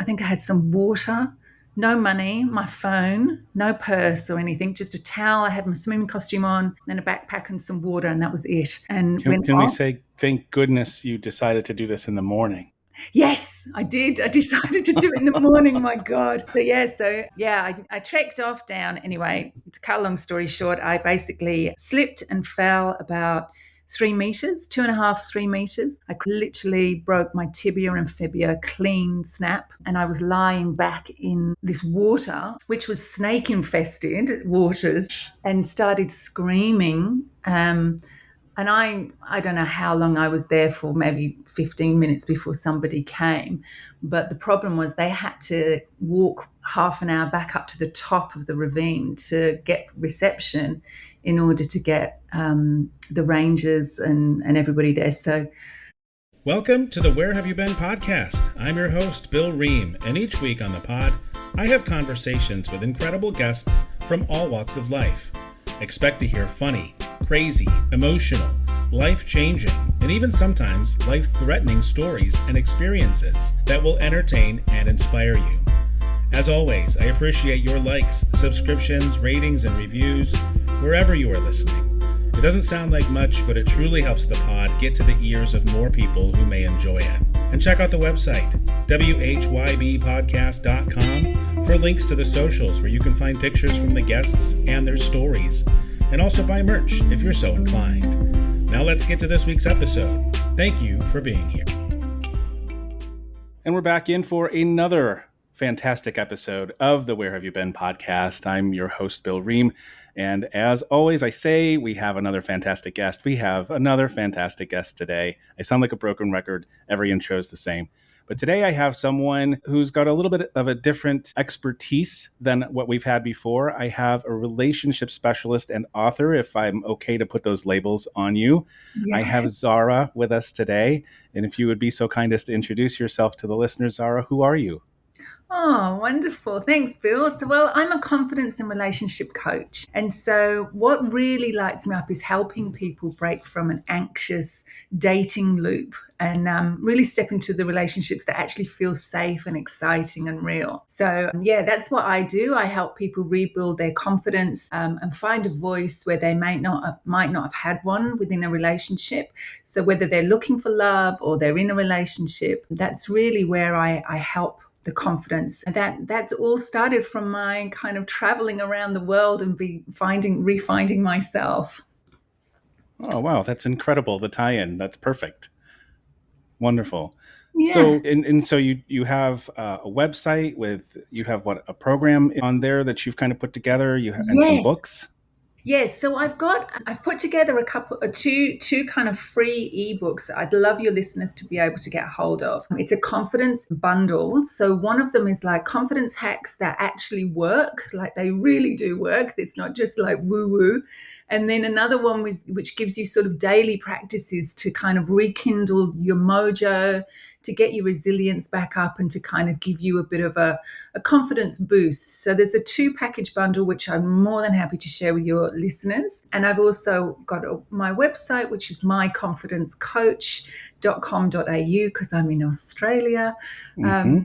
think I had some water, no money, my phone, no purse or anything, just a towel. I had my swimming costume on, then a backpack and some water, and that was it. And went Can we off. say, thank goodness you decided to do this in the morning? Yes, I did. I decided to do it in the morning. My God. I trekked off down. Anyway, to cut a long story short, I basically slipped and fell about 3 meters, 2.5, 3 meters. I literally broke my tibia and fibula, clean snap. And I was lying back in this water, which was snake infested waters, and started screaming. And I don't know how long I was there for, maybe 15 minutes before somebody came. But the problem was they had to walk half an hour back up to the top of the ravine to get reception in order to get the rangers and everybody there. So, welcome to the Where Have You Been podcast. I'm your host, Bill Ream, and each week on the pod, I have conversations with incredible guests from all walks of life. Expect to hear funny, crazy, emotional, life-changing, and even sometimes life-threatening stories and experiences that will entertain and inspire you. As always, I appreciate your likes, subscriptions, ratings, and reviews wherever you are listening. It doesn't sound like much, but it truly helps the pod get to the ears of more people who may enjoy it. And check out the website, whybpodcast.com, for links to the socials where you can find pictures from the guests and their stories, and also buy merch if you're so inclined. Now let's get to this week's episode. Thank you for being here. And we're back in for another fantastic episode of the Where Have You Been podcast. I'm your host, Bill Ream. And as always, I say we have another fantastic guest. We have another fantastic guest today. I sound like a broken record. Every intro is the same. But today I have someone who's got a little bit of a different expertise than what we've had before. I have a relationship specialist and author, if I'm okay to put those labels on you. yeah. I have Tzara with us today. And if you would be so kind as to introduce yourself to the listeners, Tzara, who are you? Oh, wonderful. Thanks, Bill. So, I'm a confidence and relationship coach. And so what really lights me up is helping people break from an anxious dating loop and really step into the relationships that actually feel safe and exciting and real. So, that's what I do. I help people rebuild their confidence and find a voice where they might not have had one within a relationship. So whether they're looking for love or they're in a relationship, that's really where I help the confidence. And that's all started from my kind of traveling around the world and refinding myself. Oh, wow. That's incredible. The tie-in. That's perfect. Wonderful. Yeah. So you have a website you have a program on there that you've kind of put together, and some books. Yes, so I've put together two kind of free ebooks that I'd love your listeners to be able to get hold of. It's a confidence bundle. So one of them is like confidence hacks that actually work, like they really do work. It's not just like woo-woo. And then another one which gives you sort of daily practices to kind of rekindle your mojo, to get your resilience back up and to kind of give you a bit of a confidence boost. So there's a 2-package bundle, which I'm more than happy to share with your listeners. And I've also got my website, which is myconfidencecoach.com.au, because I'm in Australia. Mm-hmm.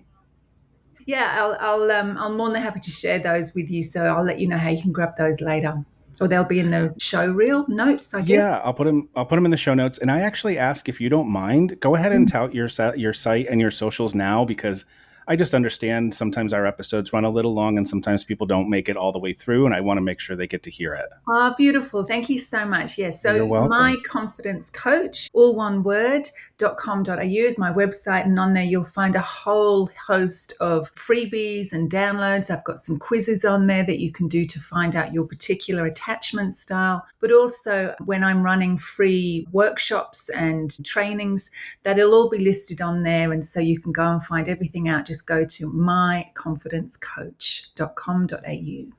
I'll more than happy to share those with you. So I'll let you know how you can grab those later. Or they'll be in the show reel notes, I guess. Yeah, I'll put them in the show notes. And I actually ask, if you don't mind, go ahead and tout your site and your socials now, because I just understand sometimes our episodes run a little long and sometimes people don't make it all the way through, and I want to make sure they get to hear it. Oh, beautiful. Thank you so much. Yes. So You're welcome. My Confidence Coach, all one word, .com.au is my website. And on there, you'll find a whole host of freebies and downloads. I've got some quizzes on there that you can do to find out your particular attachment style. But also when I'm running free workshops and trainings, that'll all be listed on there. And so you can go and find everything out. Just go to myconfidencecoach.com.au.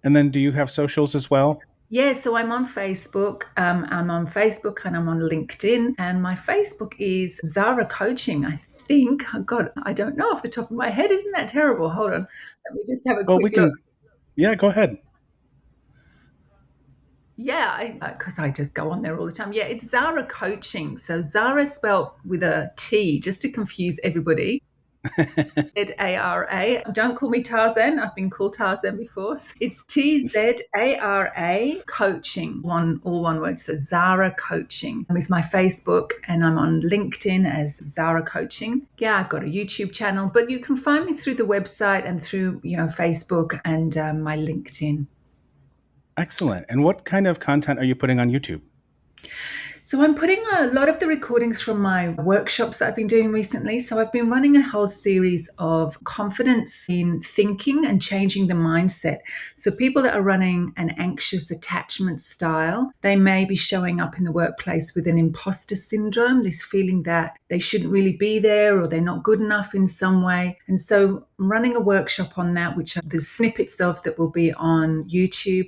And then do you have socials as well? Yeah, so I'm on Facebook. I'm on Facebook and I'm on LinkedIn. And my Facebook is Tzara Coaching, I think. Oh, God, I don't know off the top of my head. Isn't that terrible? Hold on. Let me just have a quick look. Yeah, go ahead. Yeah, because I just go on there all the time. Yeah, it's Tzara Coaching. So Tzara spelled with a T, just to confuse everybody. Tzara. Don't call me Tarzan. I've been called Tarzan before. It's Tzara coaching. All one word. So Tzara coaching is my Facebook, and I'm on LinkedIn as Tzara coaching. Yeah, I've got a YouTube channel, but you can find me through the website and through Facebook and my LinkedIn. Excellent. And what kind of content are you putting on YouTube? So I'm putting a lot of the recordings from my workshops that I've been doing recently. So I've been running a whole series of confidence in thinking and changing the mindset. So people that are running an anxious attachment style, they may be showing up in the workplace with an imposter syndrome, this feeling that they shouldn't really be there or they're not good enough in some way. And so I'm running a workshop on that, which there's snippets of that will be on YouTube.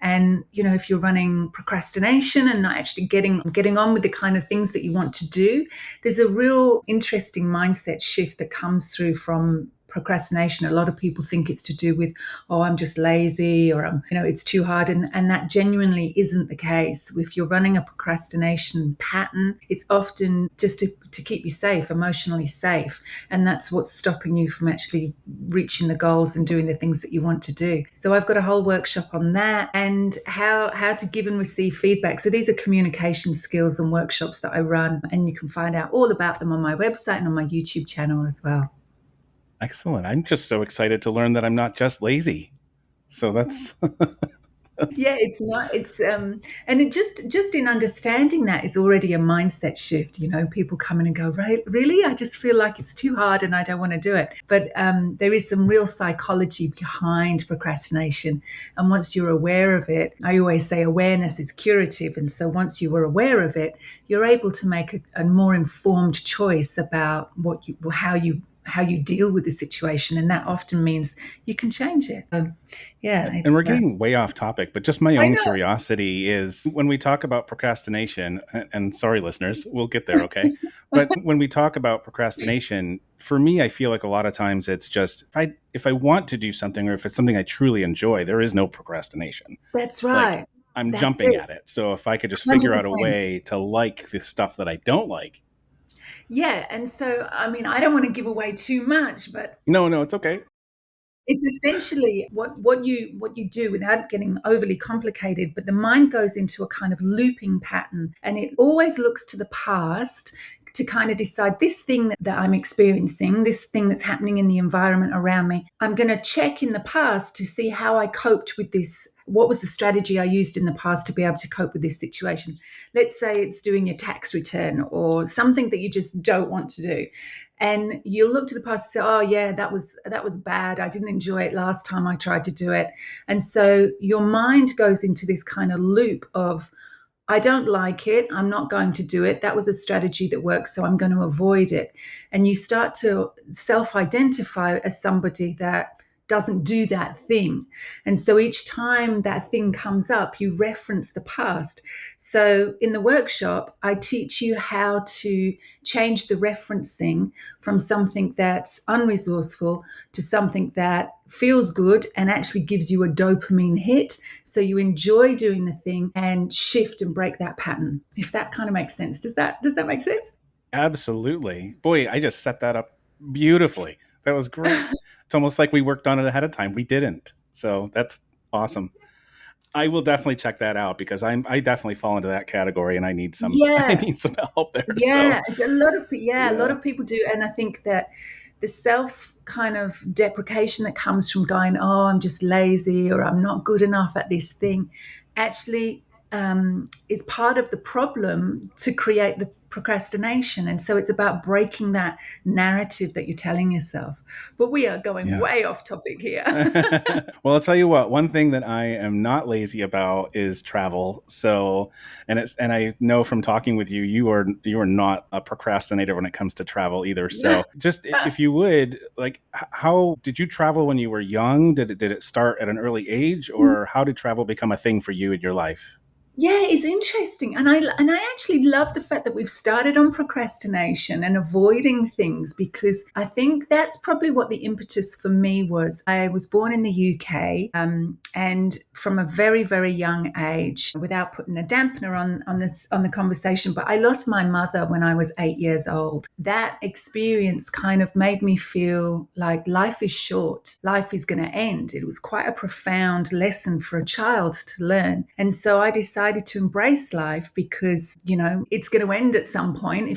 And, if you're running procrastination and not actually getting on with the kind of things that you want to do, there's a real interesting mindset shift that comes through from procrastination. A lot of people think it's to do with, oh, I'm just lazy, or it's too hard. And that genuinely isn't the case. If you're running a procrastination pattern, it's often just to keep you safe, emotionally safe. And that's what's stopping you from actually reaching the goals and doing the things that you want to do. So I've got a whole workshop on that and how to give and receive feedback. So these are communication skills and workshops that I run, and you can find out all about them on my website and on my YouTube channel as well. Excellent. I'm just so excited to learn that I'm not just lazy. So that's Yeah, it's not. And it just in understanding that is already a mindset shift. People come in and go, right, really? I just feel like it's too hard and I don't want to do it. But there is some real psychology behind procrastination. And once you're aware of it, I always say awareness is curative. And so once you were aware of it, you're able to make a more informed choice about how you deal with the situation, and that often means you can change it. Yeah, and we're getting way off topic, but just my own curiosity is when we talk about procrastination, and sorry, listeners, we'll get there, okay? But when we talk about procrastination, for me, I feel like a lot of times it's just if I want to do something or if it's something I truly enjoy, there is no procrastination. That's right. Like, I'm That's jumping it. at it. So if I could just figure out a 100%. way to like the stuff that I don't like. Yeah, and so I don't want to give away too much, but No, it's okay. it's essentially what you do without getting overly complicated, but the mind goes into a kind of looping pattern, and it always looks to the past to kind of decide this thing that I'm experiencing, this thing that's happening in the environment around me. I'm going to check in the past to see how I coped with this. What was the strategy I used in the past to be able to cope with this situation? Let's say it's doing your tax return or something that you just don't want to do. And you'll look to the past and say, oh yeah, that was bad. I didn't enjoy it last time I tried to do it. And so your mind goes into this kind of loop of, I don't like it. I'm not going to do it. That was a strategy that works, so I'm going to avoid it. And you start to self-identify as somebody that doesn't do that thing. And so each time that thing comes up, you reference the past. So in the workshop, I teach you how to change the referencing from something that's unresourceful to something that feels good and actually gives you a dopamine hit. So you enjoy doing the thing and shift and break that pattern. If that kind of makes sense. Does that make sense? Absolutely. Boy, I just set that up beautifully. That was great. It's almost like we worked on it ahead of time. We didn't. So that's awesome. I will definitely check that out because I definitely fall into that category and I need some I Yeah. need some help there. Yeah. So A lot of people do. And I think that the self kind of deprecation that comes from going, oh, I'm just lazy or I'm not good enough at this thing, actually is part of the problem to create the procrastination. And so it's about breaking that narrative that you're telling yourself. But we are going way off topic here. Well, I'll tell you what, one thing that I am not lazy about is travel. So, and I know from talking with you, you are not a procrastinator when it comes to travel either. So just if you would, like, how did you travel when you were young? Did it start at an early age, or how did travel become a thing for you in your life? Yeah, it's interesting. And I actually love the fact that we've started on procrastination and avoiding things, because I think that's probably what the impetus for me was. I was born in the UK, and from a very, very young age, without putting a dampener on the conversation, but I lost my mother when I was 8 years old. That experience kind of made me feel like life is short, life is going to end. It was quite a profound lesson for a child to learn. And so I decided to embrace life because, it's going to end at some point.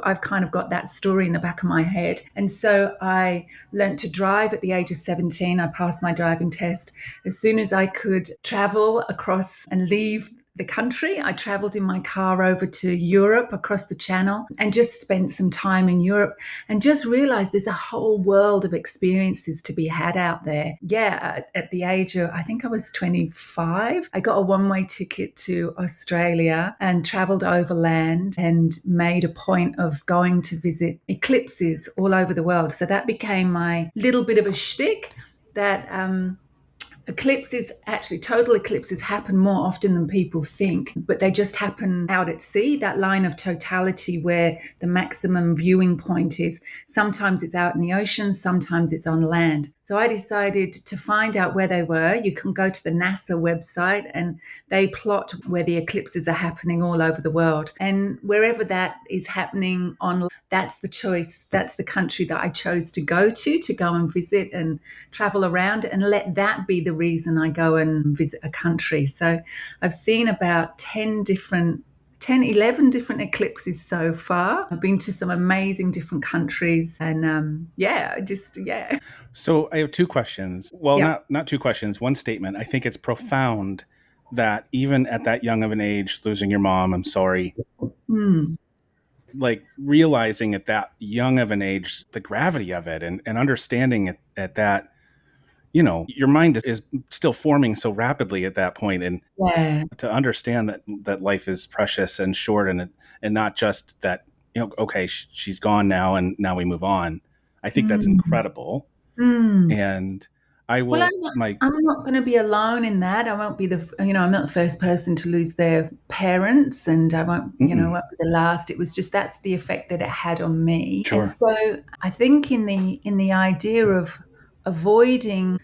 I've kind of got that story in the back of my head. And so I learned to drive at the age of 17. I passed my driving test. As soon as I could travel across and leave the country, I traveled in my car over to Europe, across the channel, and just spent some time in Europe and just realized there's a whole world of experiences to be had out there. Yeah, at the age of, I think I was 25, I got a one-way ticket to Australia and traveled overland and made a point of going to visit eclipses all over the world. So that became my little bit of a shtick, that total eclipses happen more often than people think, but they just happen out at sea, that line of totality where the maximum viewing point is. Sometimes it's out in the ocean, sometimes it's on land. So I decided to find out where they were. You can go to the NASA website and they plot where the eclipses are happening all over the world. And wherever that is happening on, that's the choice. That's the country that I chose to go and visit and travel around, and let that be the reason I go and visit a country. So I've seen about 11 different eclipses so far. I've been to some amazing different countries, and yeah. So I have two questions. Well, Yeah. not two questions, one statement. I think it's profound that even at that young of an age, losing your mom, I'm sorry, Mm. like realizing at that young of an age the gravity of it, and understanding it at that, your mind is still forming so rapidly at that point, and Yeah. to understand that life is precious and short, and not just that, okay, she's gone now and now we move on. I think that's Mm. incredible. Mm. And I Well, will my I'm not going to be alone in that. I won't be I'm not the first person to lose their parents, and I mm-mm, won't be the last. It was just, that's the effect that it had on me. And sure. so I think in the idea of avoiding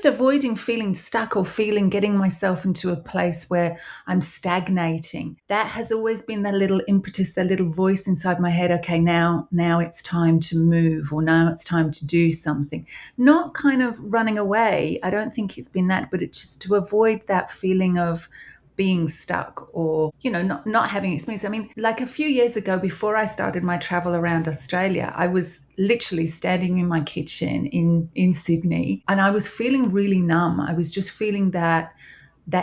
avoiding feeling stuck, or getting myself into a place where I'm stagnating. That has always been the little impetus, the little voice inside my head. Okay, now it's time to move, or now it's time to do something. Not kind of running away. I don't think it's been that, but it's just to avoid that feeling of being stuck, or not having experience. I mean, like a few years ago, before I started my travel around Australia, I was literally standing in my kitchen in Sydney, and I was feeling really numb. I was just feeling that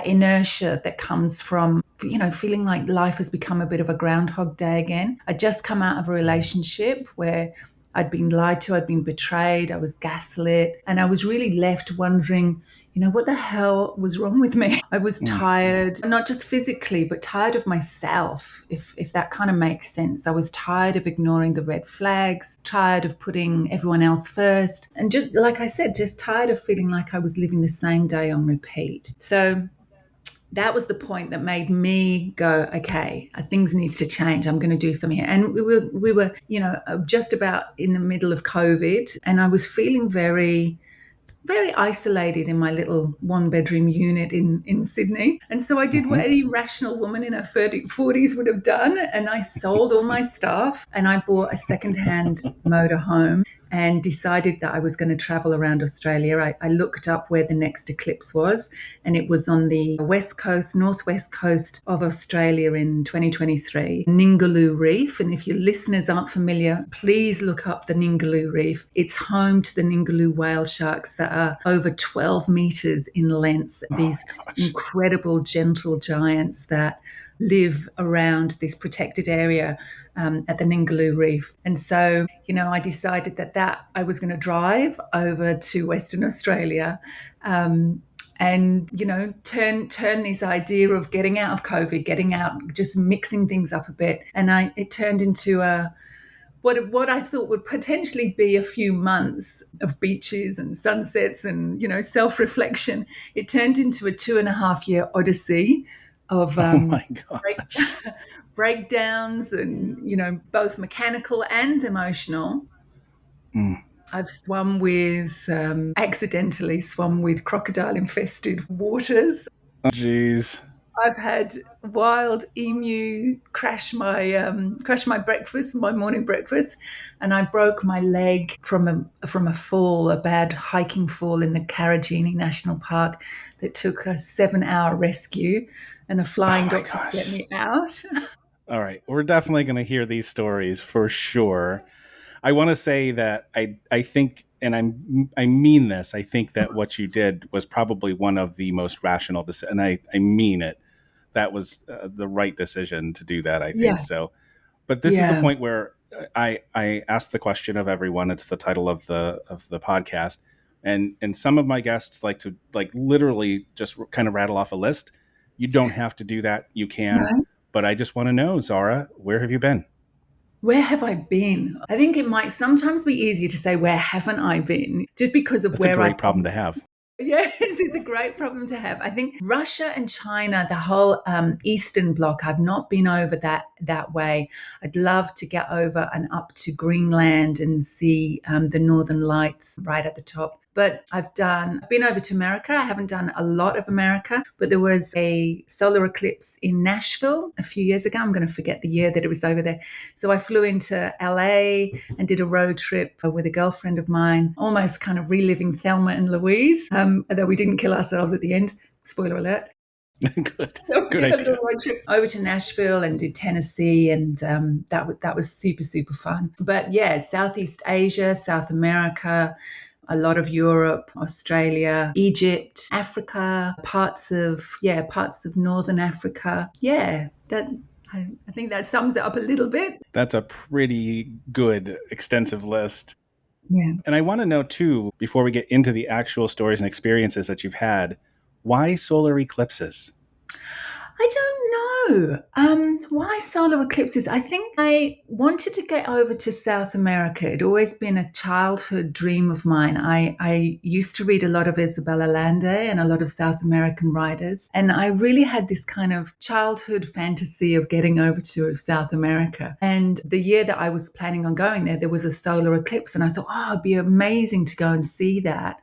inertia that comes from feeling like life has become a bit of a groundhog day again. I'd just come out of a relationship where I'd been lied to, I'd been betrayed, I was gaslit, and I was really left wondering, what the hell was wrong with me? I was Mm, tired, not just physically, but tired of myself, if that kind of makes sense. I was tired of ignoring the red flags, tired of putting everyone else first, and just like I said, just tired of feeling like I was living the same day on repeat. So that was the point that made me go, okay, things needs to change. I'm going to do something here. And we were, just about in the middle of COVID, and I was feeling very, very isolated in my little one-bedroom unit in Sydney. And so I did what mhm. any rational woman in her 40s would have done, and I sold all my stuff and I bought a second-hand motorhome and decided that I was going to travel around Australia. I looked up where the next eclipse was, and it was on the northwest coast of Australia in 2023, Ningaloo Reef. And if your listeners aren't familiar, please look up the Ningaloo Reef. It's home to the Ningaloo whale sharks that are over 12 meters in length, Oh these my gosh. incredible gentle giants that live around this protected area at the Ningaloo Reef. And so, I decided that I was going to drive over to Western Australia, and turn this idea of getting out of COVID, getting out, just mixing things up a bit, and it turned into what I thought would potentially be a few months of beaches and sunsets and self-reflection. It turned into a 2.5 year odyssey of Oh my break, gosh. breakdowns and, both mechanical and emotional. Mm. I've swum with, accidentally swum with crocodile infested waters. Oh, geez. I've had wild emu crash my breakfast, my morning breakfast, and I broke my leg from a fall, a bad hiking fall in the Carragini National Park that took a 7-hour rescue and a Oh flying my doctor to get gosh. me out. All right. We're definitely going to hear these stories for sure. I want to say that I think, and I mean this, I think that what you did was probably one of the most rational, and I mean it. That was the right decision to do that, I think. Yeah, So, but this is the yeah, point where I ask the question of everyone. It's the title of the podcast, and some of my guests like to like literally just kind of rattle off a list. You don't have to do that. You can, right. but I just want to know, Tzara, where have you been? Where have I been? I think it might sometimes be easier to say, where haven't I been? Just because of That's a where I great problem to have. Yes, it's a great problem to have. I think Russia and China, the whole Eastern Bloc, I've not been over that way. I'd love to get over and up to Greenland and see the Northern Lights right at the top. But I've been over to America. I haven't done a lot of America, but there was a solar eclipse in Nashville a few years ago. I'm going to forget the year that it was over there. So I flew into LA and did a road trip with a girlfriend of mine, almost kind of reliving Thelma and Louise, although we didn't kill ourselves at the end. Spoiler alert. Good, So we good did a little idea. road trip over to Nashville and did Tennessee, and that was super super fun. But yeah, Southeast Asia, South America, a lot of Europe, Australia, Egypt, Africa, parts of Northern Africa. Yeah, that I think that sums it up a little bit. That's a pretty good, extensive list. Yeah. And I want to know, too, before we get into the actual stories and experiences that you've had, why solar eclipses? I don't know. Why solar eclipses? I think I wanted to get over to South America. It'd always been a childhood dream of mine. I used to read a lot of Isabel Allende and a lot of South American writers. And I really had this kind of childhood fantasy of getting over to South America. And the year that I was planning on going there was a solar eclipse. And I thought, oh, it'd be amazing to go and see that,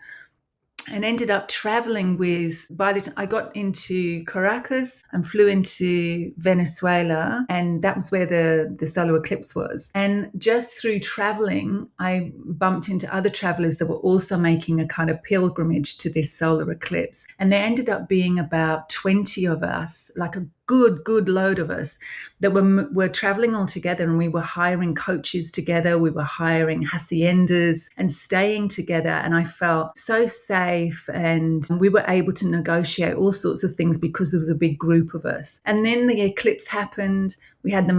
and ended up traveling with, by the time I got into Caracas and flew into Venezuela, and that was where the solar eclipse was. And just through traveling, I bumped into other travelers that were also making a kind of pilgrimage to this solar eclipse. And there ended up being about 20 of us, like a good load of us, that were traveling all together, and we were hiring coaches together, we were hiring haciendas and staying together. And I felt so safe, and we were able to negotiate all sorts of things because there was a big group of us. And then the eclipse happened. We had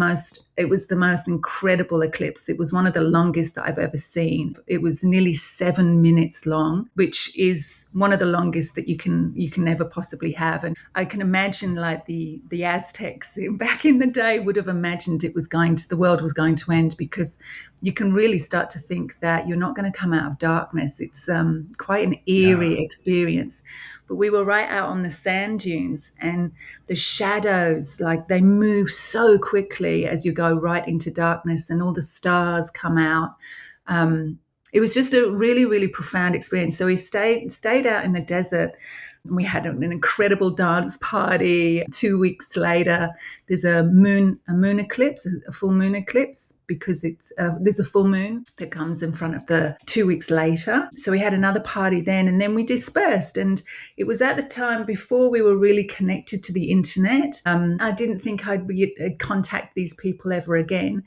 it was the most incredible eclipse. It was one of the longest that I've ever seen. It was nearly 7 minutes long, which is one of the longest that you can ever possibly have. And I can imagine, like, the Aztecs back in the day would have imagined the world was going to end, because you can really start to think that you're not going to come out of darkness. It's quite an Yeah. eerie experience. But we were right out on the sand dunes, and the shadows, like, they move so quickly as you go right into darkness, and all the stars come out. It was just a really, really profound experience. So we stayed out in the desert. We had an incredible dance party. 2 weeks later, there's a moon eclipse, a full moon eclipse, because there's a full moon that comes in front of the 2 weeks later. So we had another party then, and then we dispersed. And it was at the time before we were really connected to the internet. I didn't think I'd contact these people ever again.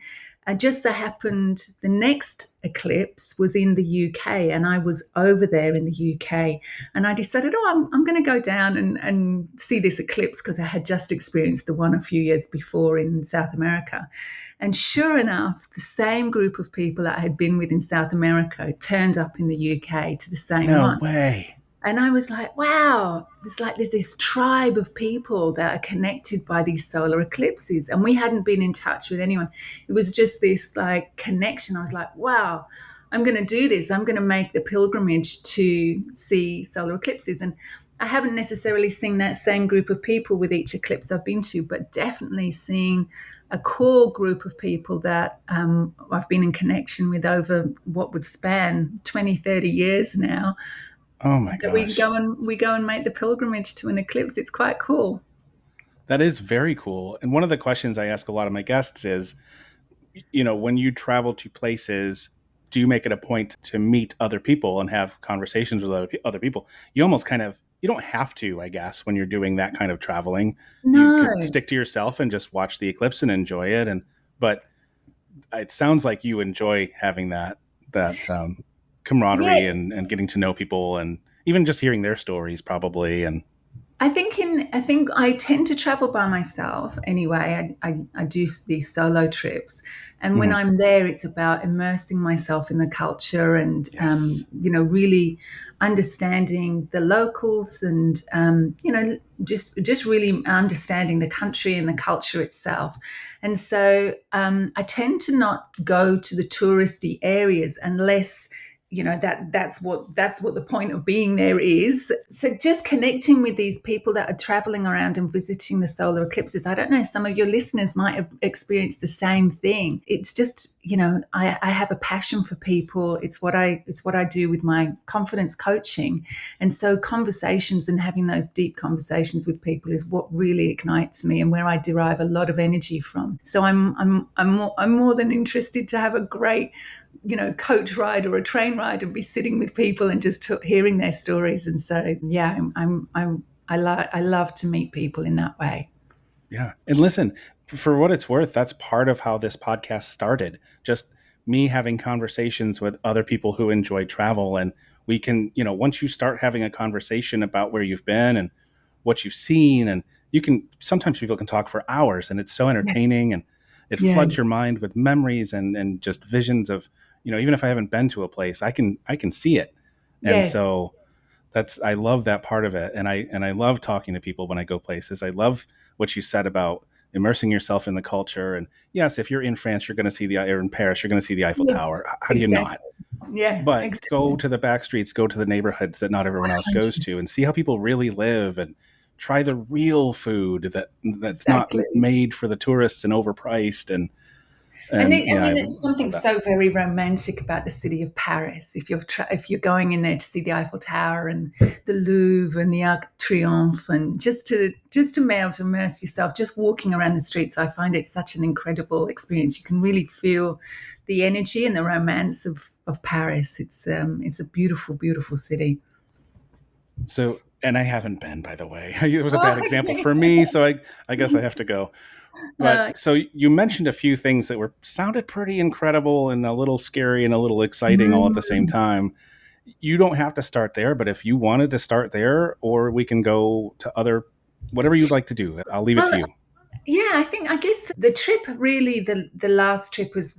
And just so happened the next eclipse was in the UK, and I was over there in the UK, and I decided, oh, I'm going to go down and see this eclipse, because I had just experienced the one a few years before in South America. And sure enough, the same group of people that I had been with in South America turned up in the UK to the same No one. way. And I was like, wow, there's this tribe of people that are connected by these solar eclipses. And we hadn't been in touch with anyone. It was just this, like, connection. I was like, wow, I'm going to do this. I'm going to make the pilgrimage to see solar eclipses. And I haven't necessarily seen that same group of people with each eclipse I've been to, but definitely seeing a core group of people that I've been in connection with over what would span 20, 30 years now. Oh my That gosh. we go and make the pilgrimage to an eclipse. It's quite cool. That is very cool. And one of the questions I ask a lot of my guests is, when you travel to places, do you make it a point to meet other people and have conversations with other people? You almost kind of, you don't have to, I guess, when you're doing that kind of traveling. You No. could stick to yourself and just watch the eclipse and enjoy it. But it sounds like you enjoy having that Yeah, camaraderie and getting to know people and even just hearing their stories, probably. And I think I tend to travel by myself anyway. I do these solo trips, and when mhm, I'm there, it's about immersing myself in the culture and yes, really understanding the locals and just really understanding the country and the culture itself. And so I tend to not go to the touristy areas unless that's what the point of being there is. So just connecting with these people that are traveling around and visiting the solar eclipses. I don't know, some of your listeners might have experienced the same thing. It's just, I have a passion for people. It's what I do with my confidence coaching. And so conversations and having those deep conversations with people is what really ignites me and where I derive a lot of energy from. So I'm more than interested to have a great coach ride or a train ride and be sitting with people and just hearing their stories. And so yeah, I love to meet people in that way. yeah. And listen, for what it's worth, that's part of how this podcast started. Just me having conversations with other people who enjoy travel. And we can, once you start having a conversation about where you've been and what you've seen, and sometimes people can talk for hours and it's so Yes. entertaining and it Yeah. floods your mind with memories and just visions of, even if I haven't been to a place, I can see it. And Yes. so I love that part of it. And I love talking to people when I go places. I love what you said about immersing yourself in the culture. And yes, if you're in France, you're going to see or in Paris, you're going to see the Eiffel Yes. Tower. How do you Exactly. not? Yeah. But go Exactly. to the back streets, go to the neighborhoods that not everyone else goes 100. to, and see how people really live, and try the real food that's not Exactly. made for the tourists and overpriced. And And then, and I yeah, I mean, there's something love that. so very romantic about the city of Paris. If you're going in there to see the Eiffel Tower and the Louvre and the Arc de Triomphe, and just to be able to immerse yourself, just walking around the streets, I find it such an incredible experience. You can really feel the energy and the romance of Paris. It's a beautiful, beautiful city. So, and I haven't been, by the way. It was a Oh, bad example okay. for me, so I guess I have to go. But Uh, so you mentioned a few things that were sounded pretty incredible and a little scary and a little exciting all at the same mm. time. You don't have to start there, but if you wanted to start there, or we can go to whatever you'd like to do, I'll leave it to Well, you. yeah, I guess the trip really the last trip was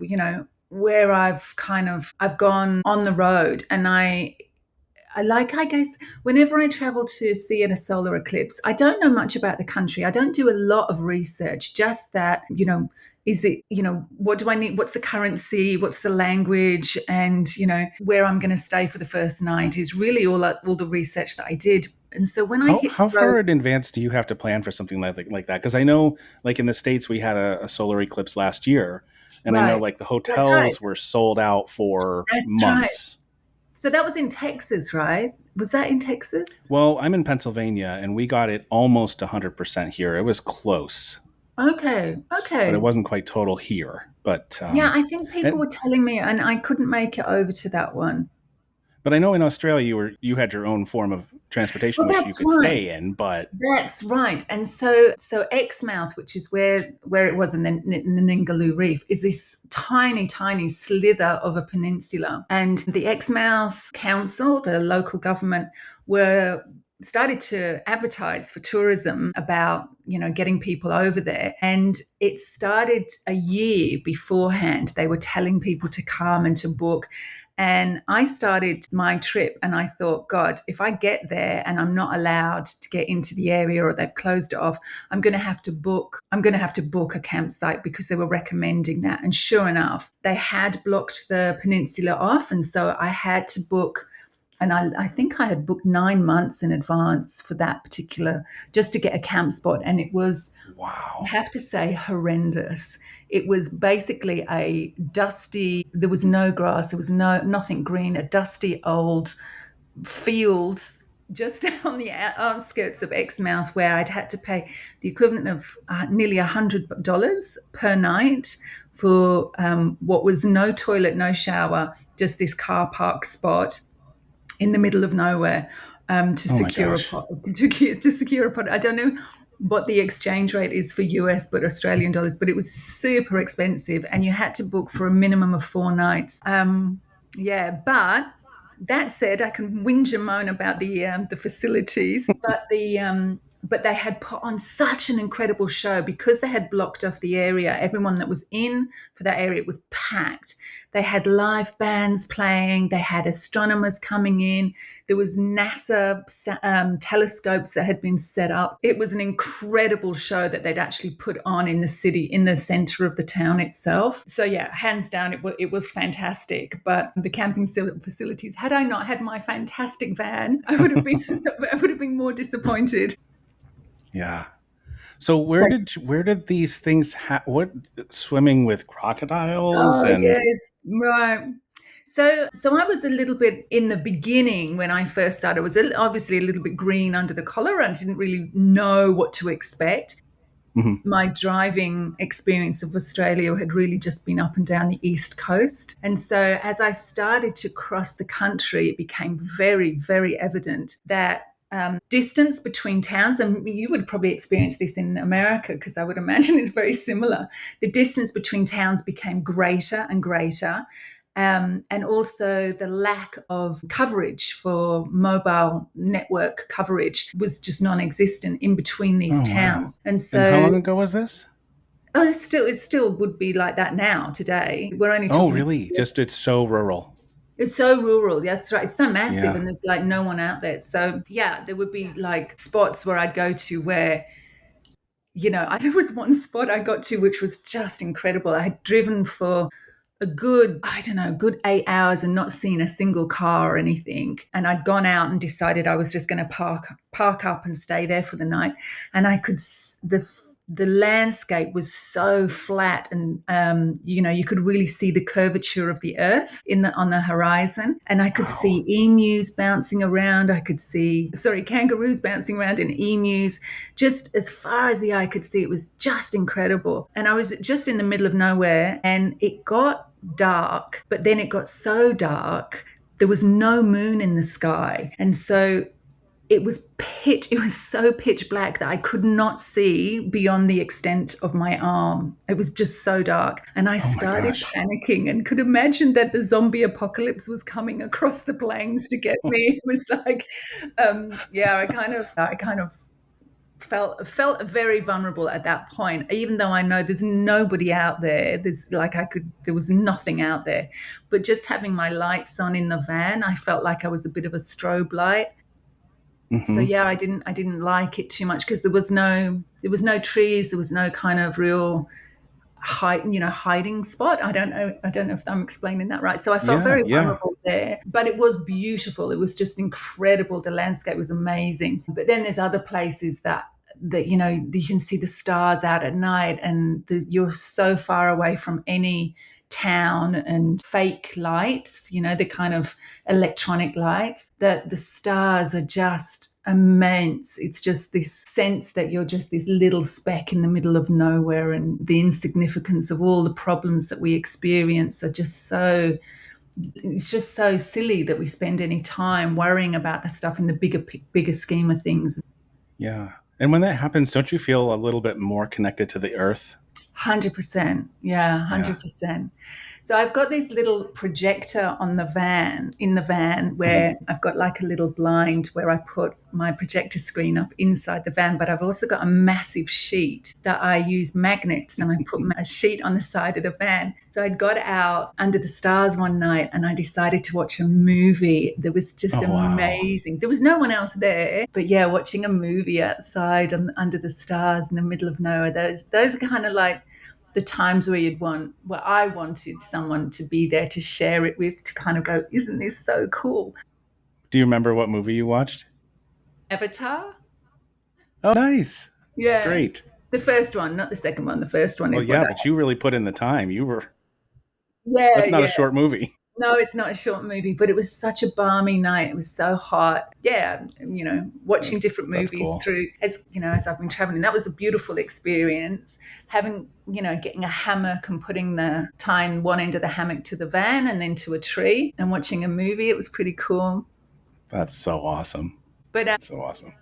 where I've gone on the road, and I guess whenever I travel to see a solar eclipse, I don't know much about the country. I don't do a lot of research, just that, is it, what do I need? What's the currency? What's the language? And, where I'm going to stay for the first night is really all the research that I did. And so when I How hit how the road, far in advance do you have to plan for something like that? Because I know, like in the States, we had a solar eclipse last year, and I know right, like the that's right. hotels were sold out for That's right. months. So that was in Texas, right? Was that in Texas? Well, I'm in Pennsylvania, and we got it almost 100% here. It was close, Okay. but it Okay. wasn't quite total here. But Yeah, I think people and were telling me, and I couldn't make it over to that one. but I know in Australia you had your own form of transportation Well, which you that's could right. stay in, but That's right. And so Exmouth, which is where it was in the Ningaloo Reef, is this tiny, tiny slither of a peninsula. And the Exmouth Council, the local government, were started to advertise for tourism about getting people over there, and it started a year beforehand. They were telling people to come and to book. And I started my trip and I thought, God, if I get there and I'm not allowed to get into the area or they've closed it off, I'm going to have to book a campsite, because they were recommending that. And sure enough, they had blocked the peninsula off. And so I had to book And I think I had booked 9 months in advance for that particular, just to get a camp spot. And it was, I Wow. have to say, horrendous. It was basically a dusty, there was no grass, there was nothing green, a dusty old field just on the outskirts of Exmouth, where I'd had to pay the equivalent of nearly $100 per night for what was no toilet, no shower, just this car park spot in the middle of nowhere, to Oh my secure a gosh. pot. To secure a pot. I don't know what the exchange rate is for US, but Australian dollars. But it was super expensive, and you had to book for a minimum of 4 nights. Yeah, but that said, I can whinge and moan about the facilities, but they had put on such an incredible show because they had blocked off the area. Everyone that was in for that area, it was packed. They had live bands playing. They had astronomers coming in. There was NASA telescopes that had been set up. It was an incredible show that they'd actually put on in the city, in the center of the town itself. So yeah, hands down, it was fantastic. But the camping facilities, had I not had my fantastic van, I would have been I would have been more disappointed. Yeah. So where did these things what swimming with crocodiles Oh and yes, right. So I was a little bit in the beginning when I first started. I was obviously a little bit green under the collar and didn't really know what to expect. Mhm. My driving experience of Australia had really just been up and down the East Coast. And so as I started to cross the country, it became very, very evident that distance between towns, and you would probably experience this in America because I would imagine it's very similar. The distance between towns became greater and greater. And also the lack of coverage for mobile network coverage was just non-existent in between these Oh wow. towns. And And how so long ago was this? it still would be like that now today. We're only Oh talking, really? Just it's so rural. it's so rural. That's right. It's so massive Yeah. and there's like no one out there. So yeah, there would be like spots where I'd go to where, there was one spot I got to which was just incredible. I had driven for a good, I don't know, good 8 hours and not seen a single car or anything. And I'd gone out and decided I was just going to park up and stay there for the night. And I could, the landscape was so flat, and you could really see the curvature of the earth on the horizon, and I could Wow. see emus bouncing around. I could see, kangaroos bouncing around, and emus just as far as the eye could see. It was just incredible. And I was just in the middle of nowhere, and it got dark, but then it got so dark there was no moon in the sky, and so it was so pitch black that I could not see beyond the extent of my arm. It was just so dark. And I Oh my started gosh. panicking and could imagine that the zombie apocalypse was coming across the plains to get me. It was like, yeah, I kind of felt very vulnerable at that point, even though I know there's nobody out there. There was nothing out there. But just having my lights on in the van, I felt like I was a bit of a strobe light. So Hmm. yeah, I didn't like it too much because there was no trees, there was no kind of real hiding spot. I don't know if I'm explaining that right. So I felt Yeah, very yeah. vulnerable there, but it was beautiful. It was just incredible. The landscape was amazing. But then there's other places that you can see the stars out at night, and you're so far away from any town and fake lights, the kind of electronic lights, that the stars are just immense. It's just this sense that you're just this little speck in the middle of nowhere, and the insignificance of all the problems that we experience are just so, it's just so silly that we spend any time worrying about the stuff in the bigger scheme of things. Yeah. And when that happens, don't you feel a little bit more connected to the earth? 100%. Yeah, Yeah. 100%. So I've got this little projector in the van, Mhm. where I've got like a little blind where I put my projector screen up inside the van, but I've also got a massive sheet that I use magnets, and I put a sheet on the side of the van. So I'd got out under the stars one night and I decided to watch a movie that was just Oh wow. amazing. There was no one else there, but yeah, watching a movie outside under the stars in the middle of nowhere, those are kind of like the times where I wanted someone to be there to share it with, to kind of go, isn't this so cool? Do you remember what movie you watched? Avatar? Oh, nice. Yeah. Great. The first one, not the second one. The first one Well, is what yeah, I. but you really put in the time. You were, Yeah, that's not a yeah. short movie. No, it's not a short movie, but it was such a balmy night. It was so hot. Yeah, watching different That's movies cool. through as I've been traveling. That was a beautiful experience. Having, getting a hammock and putting tying one end of the hammock to the van and then to a tree and watching a movie. It was pretty cool. That's so awesome. But So awesome.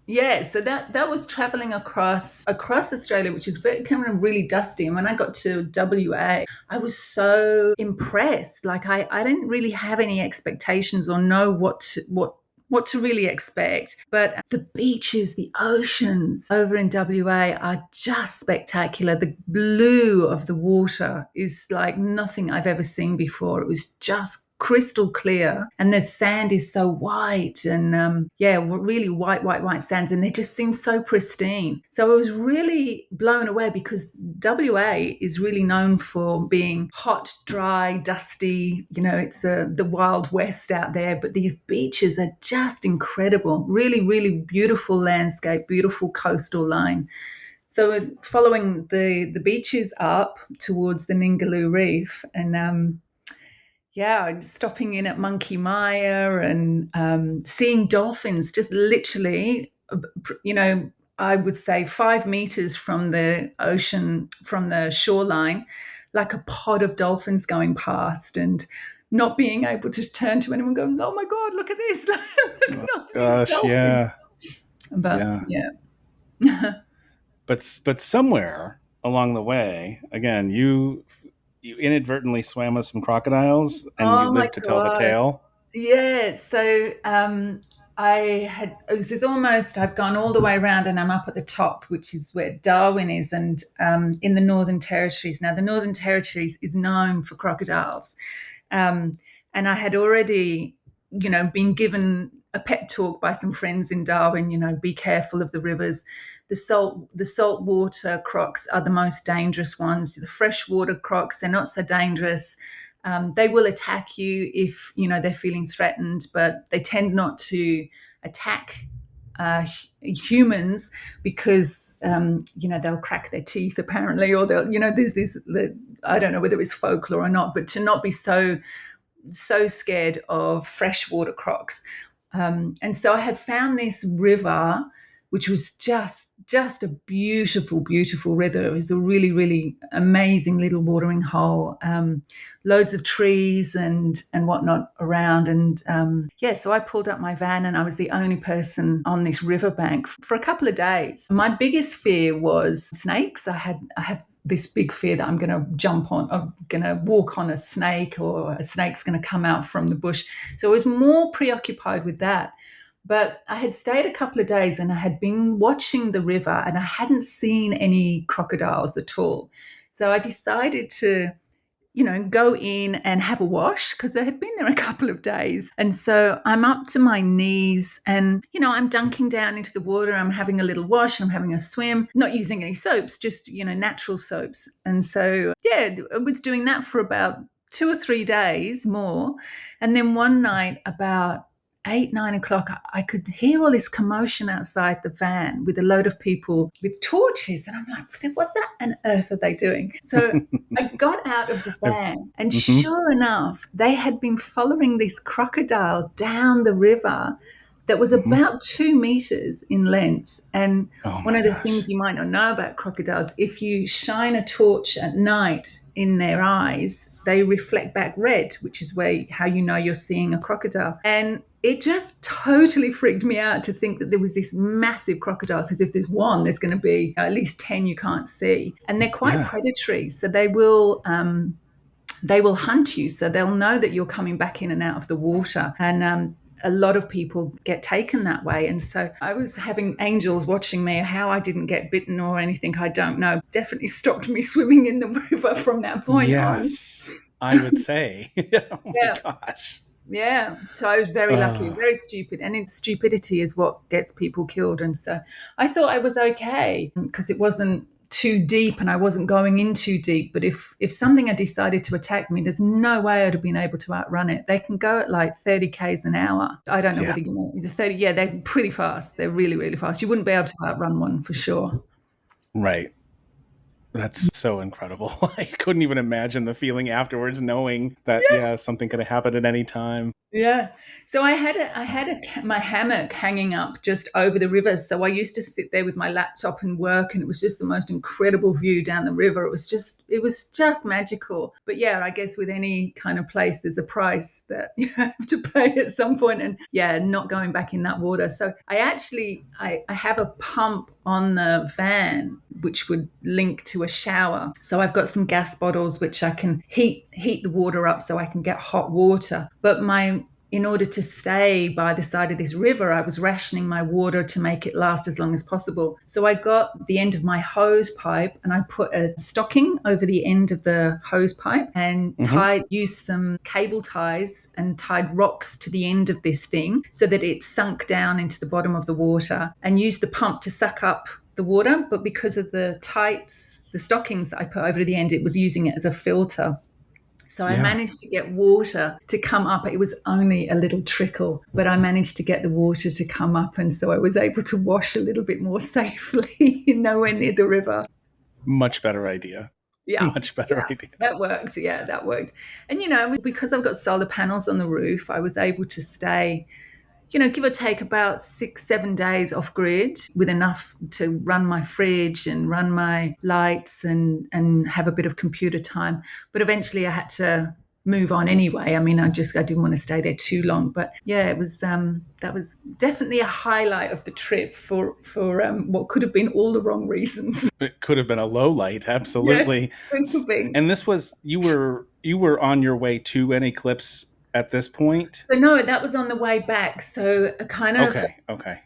yeah, so that was traveling across Australia, which is very kind of really dusty. And when I got to WA, I was so impressed. Like I didn't really have any expectations or know what to really expect. But the beaches, the oceans over in WA are just spectacular. The blue of the water is like nothing I've ever seen before. It was just crystal clear, and the sand is so white, and really white sands, and they just seem so pristine. So I was really blown away because WA is really known for being hot, dry, dusty. It's the Wild West out there, but these beaches are just incredible. Really, really beautiful landscape, beautiful coastal line. So following the beaches up towards the Ningaloo Reef, and stopping in at Monkey Mia and seeing dolphins just literally, I would say 5 meters from the ocean, from the shoreline, like a pod of dolphins going past, and not being able to turn to anyone going, oh my God, look at this. Look Oh, at these gosh, dolphins. yeah. But Yeah. yeah. But somewhere along the way, again, you inadvertently swam with some crocodiles and you Oh my lived to tell the God. tale. Yeah, so it was almost, I've gone all the way around and I'm up at the top, which is where Darwin is, and in the Northern Territories. Now, the Northern Territories is known for crocodiles. Um, and I had already, been given a pep talk by some friends in Darwin, be careful of the rivers. The saltwater crocs are the most dangerous ones. The freshwater crocs, they're not so dangerous. They will attack you if they're feeling threatened, but they tend not to attack humans because they'll crack their teeth apparently, or they'll there's this, I don't know whether it's folklore or not, but to not be so scared of freshwater crocs. And so I had found this river, which was just a beautiful, beautiful river. It was a really, really amazing little watering hole. Loads of trees and whatnot around. And so I pulled up my van, and I was the only person on this riverbank for a couple of days. My biggest fear was snakes. I have this big fear that I'm going to I'm going to walk on a snake, or a snake's going to come out from the bush. So I was more preoccupied with that. But I had stayed a couple of days and I had been watching the river, and I hadn't seen any crocodiles at all. So I decided to go in and have a wash because I had been there a couple of days. And so I'm up to my knees and, I'm dunking down into the water. I'm having a little wash. I'm having a swim, not using any soaps, just, natural soaps. And so, I was doing that for about 2 or 3 days more. And then one night, about 8, 9 o'clock, I could hear all this commotion outside the van with a load of people with torches. And I'm like, what on earth are they doing? So I got out of the van, and Mm-hmm. sure enough, they had been following this crocodile down the river that was Mm-hmm. about 2 meters in length. And Oh one my of the things gosh. you might not know about crocodiles, if you shine a torch at night in their eyes, they reflect back red, which is how you know you're seeing a crocodile. And it just totally freaked me out to think that there was this massive crocodile, because if there's one, there's going to be at least 10 you can't see. And they're quite Yeah. predatory. So they will hunt you. So they'll know that you're coming back in and out of the water. And a lot of people get taken that way. And so I was having angels watching me. How I didn't get bitten or anything, I don't know. Definitely stopped me swimming in the river from that point on. Yes, I would say. Oh my Yeah. gosh. Yeah. So I was very lucky, Uh, very stupid. And stupidity is what gets people killed. And so I thought I was okay because it wasn't too deep and I wasn't going in too deep. But if something had decided to attack me, there's no way I'd have been able to outrun it. They can go at like 30 k's an hour. I don't know Yeah. whether you know the 30. Yeah, they're pretty fast. They're really, really fast. You wouldn't be able to outrun one for sure. Right. That's so incredible. I couldn't even imagine the feeling afterwards, knowing that, yeah, something could have happened at any time. Yeah. So my hammock hanging up just over the river. So I used to sit there with my laptop and work, and it was just the most incredible view down the river. It was just magical. But yeah, I guess with any kind of place, there's a price that you have to pay at some point, and yeah, not going back in that water. So I have a pump on the van which would link to a shower. So I've got some gas bottles which I can heat the water up so I can get hot water. But in order to stay by the side of this river, I was rationing my water to make it last as long as possible. So I got the end of my hose pipe and I put a stocking over the end of the hose pipe and used some cable ties and tied rocks to the end of this thing so that it sunk down into the bottom of the water, and used the pump to suck up the water. But because of the stockings that I put over the end, it was using it as a filter. So I managed to get water to come up. It was only a little trickle, but I managed to get the water to come up. And so I was able to wash a little bit more safely, nowhere near the river. Much better idea. Yeah. Much better idea. That worked. Yeah, that worked. And, because I've got solar panels on the roof, I was able to stay, give or take about 6-7 days off grid with enough to run my fridge and run my lights and have a bit of computer time. But eventually I had to move on anyway. I mean, I didn't want to stay there too long. But yeah, it was that was definitely a highlight of the trip for what could have been all the wrong reasons. It could have been a low light, absolutely. Yes, and this was you were on your way to an eclipse at this point? But no, that was on the way back. So a kind of Okay.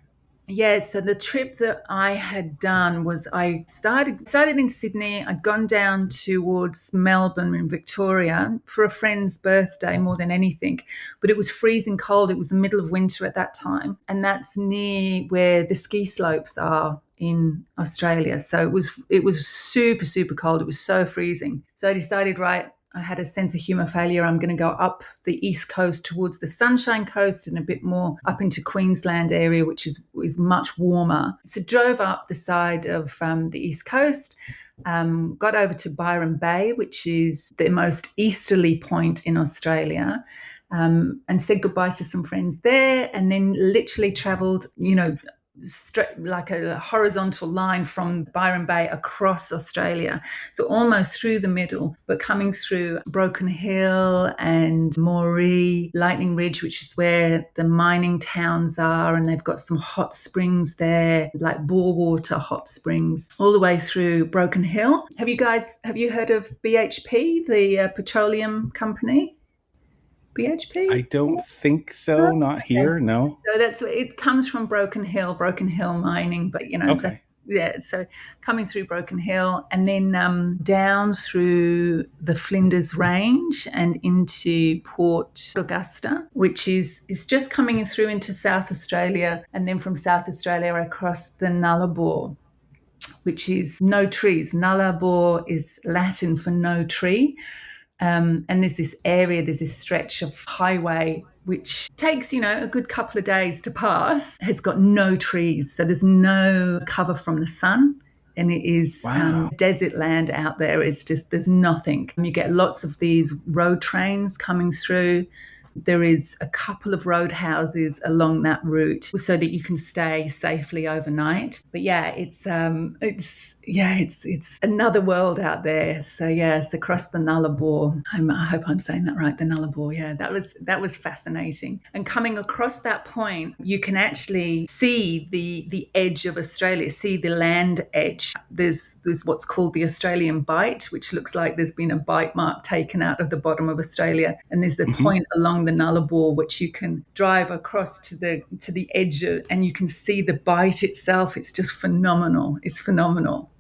yeah. So the trip that I had done was I started in Sydney. I'd gone down towards Melbourne in Victoria for a friend's birthday more than anything. But it was freezing cold. It was the middle of winter at that time, and that's near where the ski slopes are in Australia. So it was super, super cold. It was so freezing. So I decided, right, I had a sense of humour failure. I'm going to go up the east coast towards the Sunshine Coast and a bit more up into Queensland area, which is much warmer. So drove up the side of the east coast, got over to Byron Bay, which is the most easterly point in Australia, and said goodbye to some friends there, and then literally travelled, straight like a horizontal line from Byron Bay across Australia, so almost through the middle, but coming through Broken Hill and Moree, Lightning Ridge, which is where the mining towns are, and they've got some hot springs there, like Borewater hot springs, all the way through Broken Hill. Have you heard of BHP, the petroleum company? BHP? I don't think so. Not here. No. So it comes from Broken Hill mining, but Okay. So coming through Broken Hill and then down through the Flinders Range and into Port Augusta, which is just coming through into South Australia, and then from South Australia across the Nullarbor, which is no trees. Nullarbor is Latin for no tree. And there's this stretch of highway which takes, a good couple of days to pass, has got no trees. So there's no cover from the sun. And it is desert land out there. It's just, there's nothing. You get lots of these road trains coming through. There is a couple of roadhouses along that route so that you can stay safely overnight. But yeah, it's another world out there. So yes, across the Nullarbor. I hope I'm saying that right. The Nullarbor. Yeah, that was fascinating. And coming across that point, you can actually see the edge of Australia, see the land edge. There's what's called the Australian Bight, which looks like there's been a bite mark taken out of the bottom of Australia. And there's the point along the Nullarbor which you can drive across to the edge and you can see the bight itself. It's just phenomenal. It's phenomenal.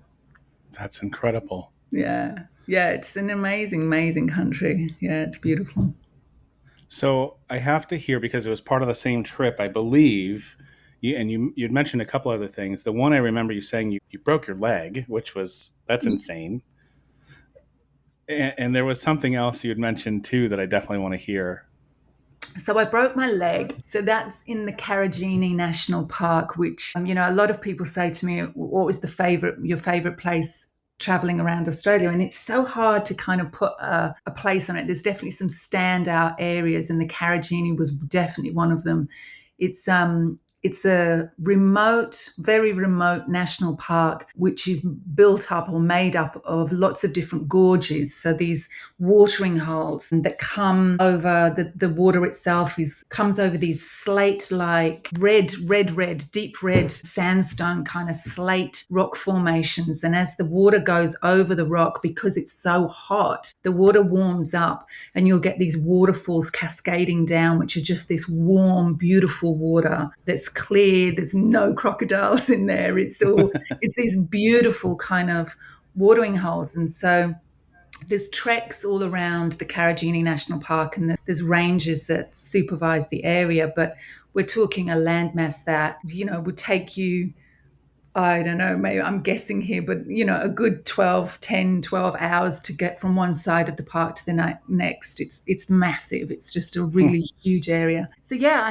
That's incredible. Yeah, it's an amazing country. Yeah, it's beautiful. So I have to hear, because it was part of the same trip, I believe You'd mentioned a couple other things. The one I remember you saying you broke your leg, that's insane. And there was something else you had mentioned too that I definitely want to hear. So I broke my leg. So that's in the Carragini National Park, which a lot of people say to me, "What was your favorite place traveling around Australia?" And it's so hard to kind of put a place on it. There's definitely some standout areas, and the Carragini was definitely one of them. It's a very remote national park, which is built up or made up of lots of different gorges. So these watering holes that come over the water itself comes over these slate-like red, deep red sandstone kind of slate rock formations. And as the water goes over the rock, because it's so hot, the water warms up and you'll get these waterfalls cascading down, which are just this warm, beautiful water that's clear. There's no crocodiles in there. It's these beautiful kind of watering holes. And so there's treks all around the Carragini National Park, and there's rangers that supervise the area. But we're talking a landmass that, would take you, I don't know, maybe I'm guessing here, but a good 12 hours to get from one side of the park to the next. It's massive. It's just a really huge area. So yeah,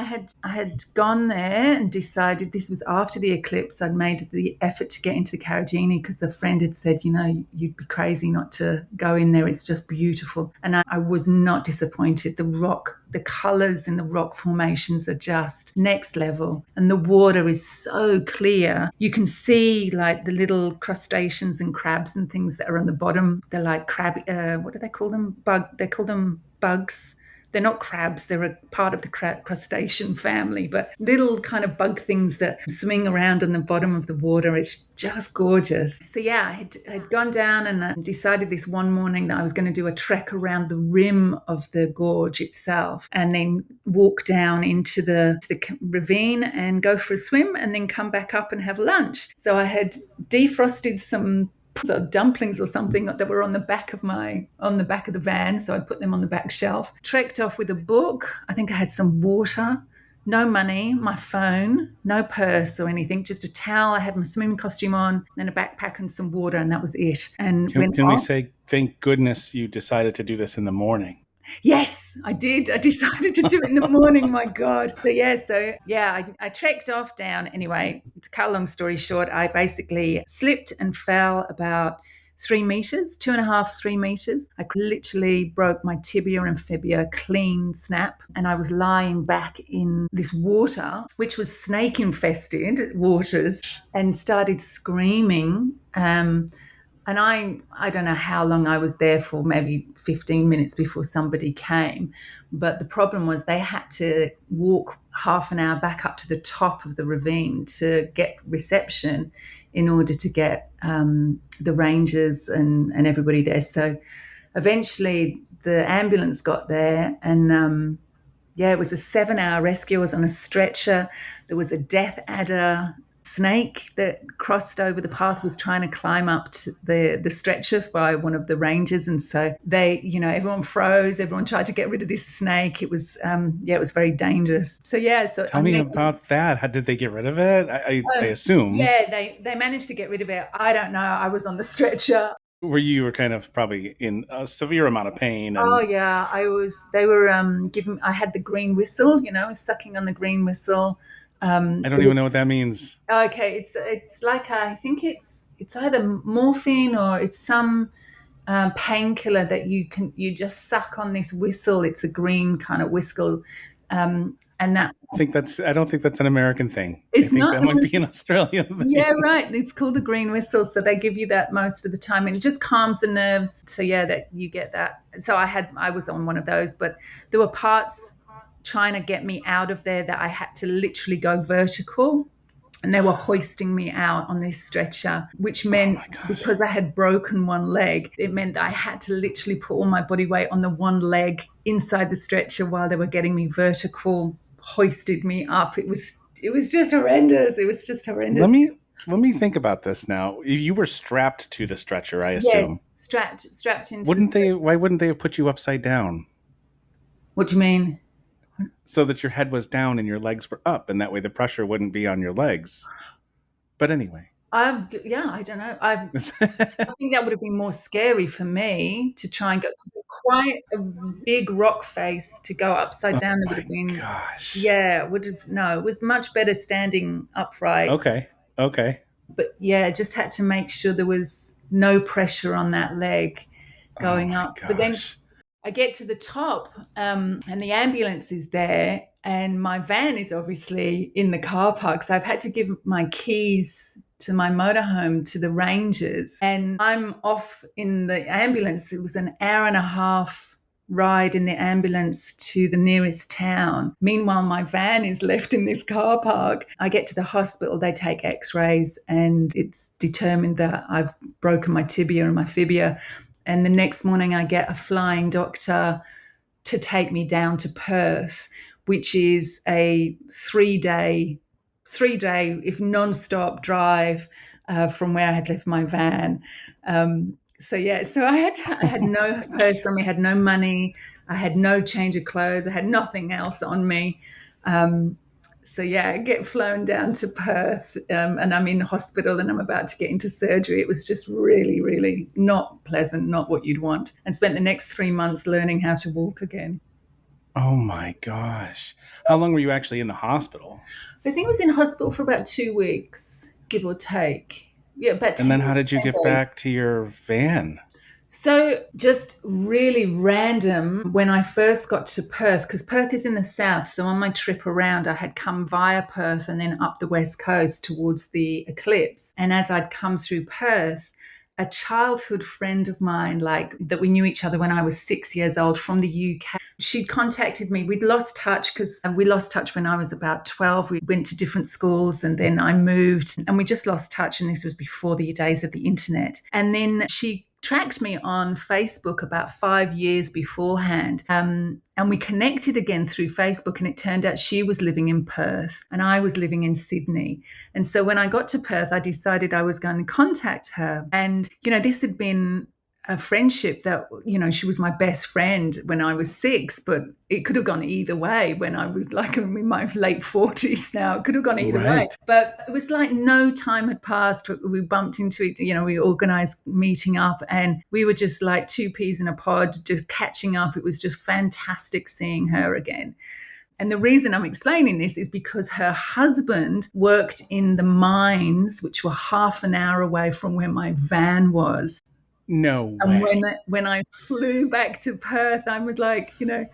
I had gone there and decided, this was after the eclipse. I'd made the effort to get into the Carragini because a friend had said, you'd be crazy not to go in there. It's just beautiful. And I was not disappointed. The colors in the rock formations are just next level. And the water is so clear. You can see like the little crustaceans and crabs and things that are on the bottom. They're like what do they call them? They call them bugs. They're not crabs. They're a part of the crustacean family, but little kind of bug things that swing around on the bottom of the water. It's just gorgeous. So yeah, I'd gone down and decided this one morning that I was going to do a trek around the rim of the gorge itself and then walk down into the ravine and go for a swim and then come back up and have lunch. So I had defrosted some dumplings or something that were on the back of the van, so I put them on the back shelf, trekked off with a book. I think I had some water, no money, my phone, no purse or anything, just a towel. I had my swimming costume on, then a backpack and some water, and that was it. And Can we say thank goodness you decided to do this in the morning? Yes, I did. I decided to do it in the morning. My God. I trekked off down. Anyway, to cut a long story short, I basically slipped and fell about 3 meters, 2.5, 3 meters. I literally broke my tibia and fibula, clean snap. And I was lying back in this water, which was snake infested waters, and started screaming. And I don't know how long I was there for, maybe 15 minutes before somebody came. But the problem was they had to walk half an hour back up to the top of the ravine to get reception in order to get the rangers and everybody there. So eventually the ambulance got there and it was a 7-hour rescue. I was on a stretcher. There was a death adder snake that crossed over the path, was trying to climb up to the stretcher by one of the rangers, and so everyone froze. Everyone tried to get rid of this snake. It was it was very dangerous. So Tell me about that. How did they get rid of it? I assume. Yeah, they managed to get rid of it. I don't know. I was on the stretcher. You were kind of probably in a severe amount of pain. Oh yeah, I was. They were giving. I had the green whistle. Sucking on the green whistle. I don't even know what that means. Okay, it's like I think it's either morphine or it's some painkiller that you just suck on this whistle. It's a green kind of whistle, and that. I don't think that's an American thing. I think that might be an Australian thing. Yeah, right. It's called a green whistle, so they give you that most of the time, and it just calms the nerves. So yeah, that you get that. So I was on one of those, but there were parts trying to get me out of there that I had to literally go vertical, and they were hoisting me out on this stretcher, which meant because I had broken one leg, it meant that I had to literally put all my body weight on the one leg inside the stretcher while they were getting me vertical, hoisted me up. It was just horrendous. It was just horrendous. Let me think about this now. You were strapped to the stretcher, I assume. Yes, strapped into. Why wouldn't they have put you upside down? What do you mean? so that your head was down and your legs were up, and that way the pressure wouldn't be on your legs. But anyway. Yeah, I don't know. I think that would have been more scary for me to try and go, because it's quite a big rock face to go upside Oh down. There would my have been, gosh. yeah, would have, no, it was much better standing upright. Okay. Okay. But yeah, just had to make sure there was no pressure on that leg Oh going my up. But then gosh. I get to the top, and the ambulance is there, and my van is obviously in the car park. So I've had to give my keys to my motorhome to the rangers, and I'm off in the ambulance. It was an hour and a half ride in the ambulance to the nearest town. Meanwhile, my van is left in this car park. I get to the hospital, they take x-rays, and it's determined that I've broken my tibia and my fibia. And the next morning, I get a flying doctor to take me down to Perth, which is a three-day, if non-stop drive from where I had left my van. So yeah, so I had no purse on me, had no money, I had no change of clothes, I had nothing else on me. So yeah, I get flown down to Perth, and I'm in hospital and I'm about to get into surgery. It was just really, really not pleasant, not what you'd want. And spent the next 3 months learning how to walk again. Oh my gosh. How long were you actually in the hospital? I think I was in hospital for about 2 weeks, give or take. Yeah, about And 10, then how did you 10 get days. back to your van? So just really random when I first got to Perth, because Perth is in the south. So on my trip around, I had come via Perth and then up the west coast towards the Eclipse. And as I'd come through Perth, a childhood friend of mine, like that we knew each other when I was 6 years old from the UK, she'd contacted me. We'd lost touch because we lost touch when I was about 12. We went to different schools and then I moved and we just lost touch. And this was before the days of the internet. And then she tracked me on Facebook about 5 years beforehand. And we connected again through Facebook, and it turned out she was living in Perth and I was living in Sydney. And so when I got to Perth, I decided I was going to contact her. And, this had been a friendship that, she was my best friend when I was 6, but it could have gone either way when I was like in my late 40s now. It could have gone either way. Right. But it was like no time had passed. We bumped into it, we organized meeting up and we were just like two peas in a pod, just catching up. It was just fantastic seeing her again. And the reason I'm explaining this is because her husband worked in the mines, which were half an hour away from where my van was. No And way. when I flew back to Perth, I was like,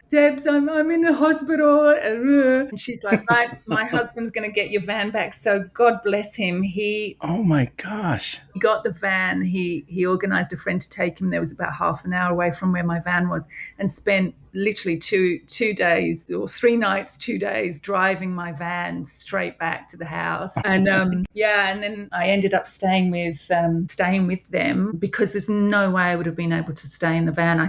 Debs, I'm in the hospital. And she's like, right, my husband's going to get your van back. So God bless him. He Oh my gosh. got the van. He organized a friend to take him. There was about half an hour away from where my van was, and spent literally two days or 3 nights, 2 days driving my van straight back to the house. And yeah, and then I ended up staying with them because there's no way I would have been able to stay in the van. I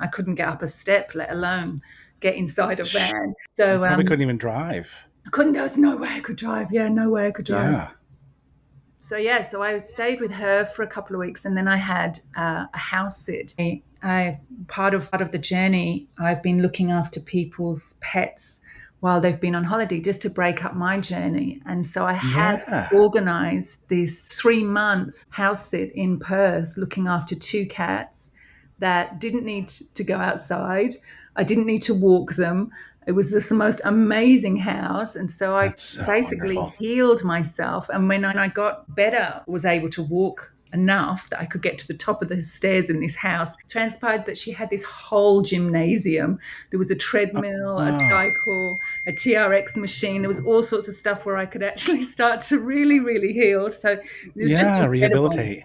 couldn't get up a step, let alone get inside a van. You So probably couldn't even drive. there was no way I could drive. Yeah, no way I could drive. Yeah. So yeah, so I stayed with her for a couple of weeks, and then I had a house sit. Part of the journey, I've been looking after people's pets while they've been on holiday, just to break up my journey. And so I had Yeah. organised this 3 month house sit in Perth, looking after 2 cats that didn't need to go outside. I didn't need to walk them. It was the most amazing house. And so I That's so basically wonderful. healed myself. And when I got better, was able to walk enough that I could get to the top of the stairs in this house. Transpired that she had this whole gymnasium. There was a treadmill, a Oh. cycle, a TRX machine. There was all sorts of stuff where I could actually start to really, really heal. So it was just Yeah, incredible. rehabilitate.